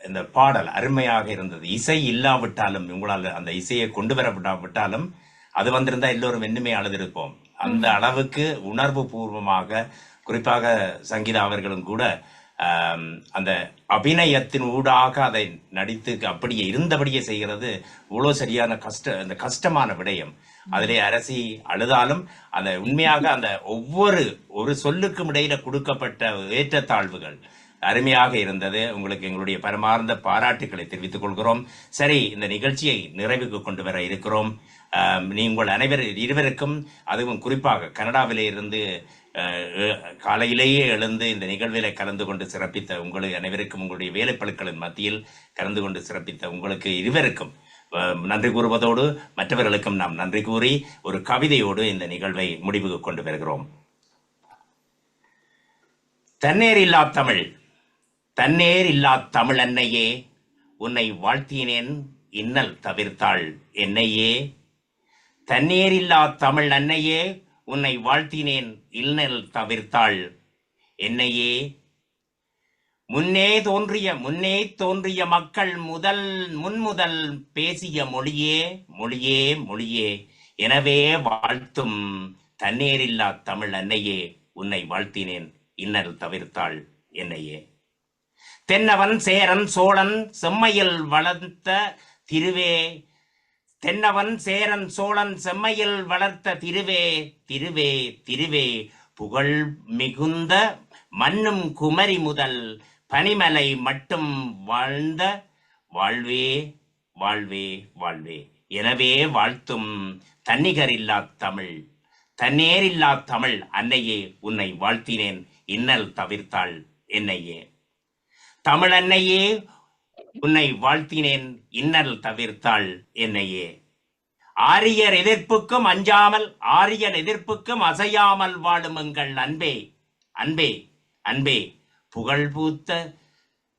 Speaker 1: இந்த பாடல் அருமையாக இருந்தது. இசை இல்லாவிட்டாலும் உங்களால் அந்த இசையை கொண்டு வரப்படாவிட்டாலும் அது வந்திருந்தா எல்லோரும் இன்னுமே அழுதிருப்போம். அந்த அளவுக்கு உணர்வு பூர்வமாக, குறிப்பாக சங்கீதா அவர்களும் கூட அந்த அபிநயத்தின் ஊடாக அதை நடித்து அப்படியே இருந்தபடியே செய்கிறது இவ்வளோ சரியான அந்த கஷ்டமான விடயம். அதிலே அரசி அழுதாலும் அந்த உண்மையாக அந்த ஒரு சொல்லுக்கும் இடையில கொடுக்கப்பட்ட ஏற்றத்தாழ்வுகள் அருமையாக இருந்தது. உங்களுக்கு எங்களுடைய பரமார்ந்த பாராட்டுக்களை தெரிவித்துக் கொள்கிறோம். சரி, இந்த நிகழ்ச்சியை நிறைவுக்கு கொண்டு வர இருக்கிறோம். உங்கள் இருவருக்கும், அதுவும் குறிப்பாக கனடாவிலே இருந்து காலையிலேயே எழுந்து இந்த நிகழ்வில கலந்து கொண்டு சிறப்பித்த உங்களுக்கு அனைவருக்கும், உங்களுடைய வேலைப்பளுக்களின் மத்தியில் கலந்து கொண்டு சிறப்பித்த உங்களுக்கு இருவருக்கும் நன்றி கூறுவதோடு மற்றவர்களுக்கும் நாம் நன்றி கூறி ஒரு கவிதையோடு இந்த நிகழ்வை முடிவுக்கு கொண்டு வருகிறோம். தன்னேர் இல்லா தமிழ், தன்னேர் இல்லா தமிழ் அன்னையே, உன்னை வாழ்த்தினேன் இன்னல் தவிர்த்தாள் என்னையே. தன்னேர் இல்லா தமிழ் அன்னையே, உன்னை வாழ்த்தினேன் இன்னல் தவிர்த்தாள் என்னையே. முன்னே தோன்றிய மக்கள் முன்முதல் பேசிய மொழியே மொழியே மொழியே. எனவே வாழ்த்தும் தன்னேரில்லா தமிழ் அன்னையே, உன்னை வாழ்த்தினேன் இன்னல் தவிர்த்தாள் என்னையே. தென்னவன் சேரன் சோழன் செம்மையில் வளர்த்த திருவே, தென்னவன் சேரன் சோழன் செம்மையில் வளர்த்த திருவே திருவே திருவே. புகழ் மிகுந்த மண்ணும் குமரி முதல் பனிமலை மட்டும் வாழ்ந்த வாழ்வே வாழ்வே வாழ்வே. எனவே வாழ்த்தும் தன்னிகரில்லா தமிழ், தன்னேரில்லா தமிழ் அன்னையே, உன்னை வாழ்த்தினேன் இன்னல் தவிர்த்தாள் என்னையே. தமிழ் அன்னையே, உன்னை வாழ்த்தினேன் இன்னல் தவிர்த்தாள் என்னையே. ஆரியர் எதிர்ப்புக்கும் அஞ்சாமல், ஆரியர் எதிர்ப்புக்கும் அசையாமல் வாழும் எங்கள் அன்பே அன்பே அன்பே. புகழ் பூத்த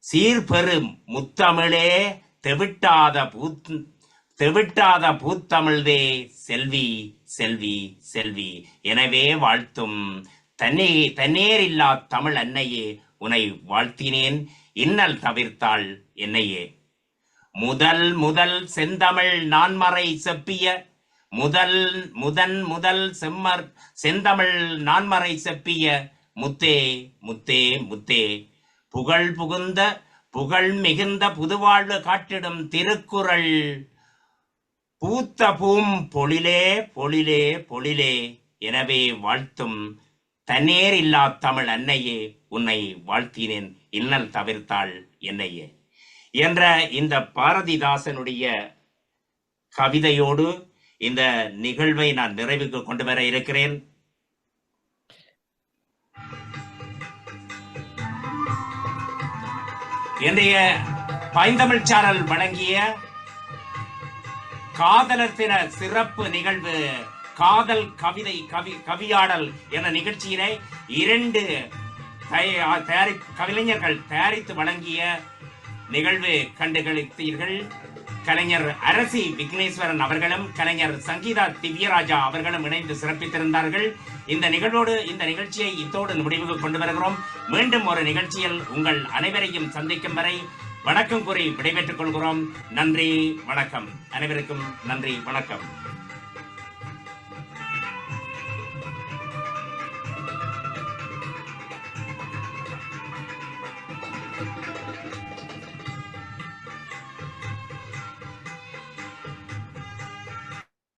Speaker 1: சீர்பெரும் முத்தமிழே, தெவிட்டாத பூத்தமிழ்தே செல்வி செல்வி செல்வி. எனவே வாழ்த்தும் தன்னேரில்லா தமிழ் அன்னையே, உன்னை வாழ்த்தினேன் இன்னல் தவிர்த்தாள் என்னையே. முதல் செந்தமிழ் நான்மறை செப்பிய, முதல் செந்தமிழ் நான்மறை செப்பிய முத்தே முத்தே முத்தே. புகழ் மிகுந்த புதுவாழ்வு காட்டிடும் திருக்குறள் பூத்த பூம் பொழிலே பொழிலே பொழிலே. எனவே வாழ்த்தும் தன்னேர் இல்லா தமிழ் அன்னையே, உன்னை வாழ்த்தினேன் இன்னல் தவிர்த்தாள் என்னையே என்ற இந்த பாரதிதாசனுடைய கவிதையோடு இந்த நிகழ்வை நான் நிறைவுக்கு கொண்டு வர இருக்கிறேன். இன்றைய பைந்தமிழ் சாரல் வழங்கிய காதலர் தின சிறப்பு நிகழ்வு காதல் கவிதை கவியாடல் என நிகழ்ச்சியினை 2 கவிஞர்கள் தயாரித்து வழங்கிய நிகழ்வு கண்டுகளித்தீர்கள். கலைஞர் அரசி விக்னேஸ்வரன் அவர்களும் கலைஞர் சங்கீதா திவ்யராஜா அவர்களும் இணைந்து சிறப்பித்திருந்தார்கள். இந்த நிகழ்ச்சியை இத்தோடு முடிவுக்கு கொண்டு வருகிறோம். மீண்டும் ஒரு நிகழ்ச்சியில் உங்கள் அனைவரையும் சந்திக்கும் வரை வணக்கம் கூறி விடைபெற்றுக் கொள்கிறோம். நன்றி, வணக்கம். அனைவருக்கும் நன்றி, வணக்கம்.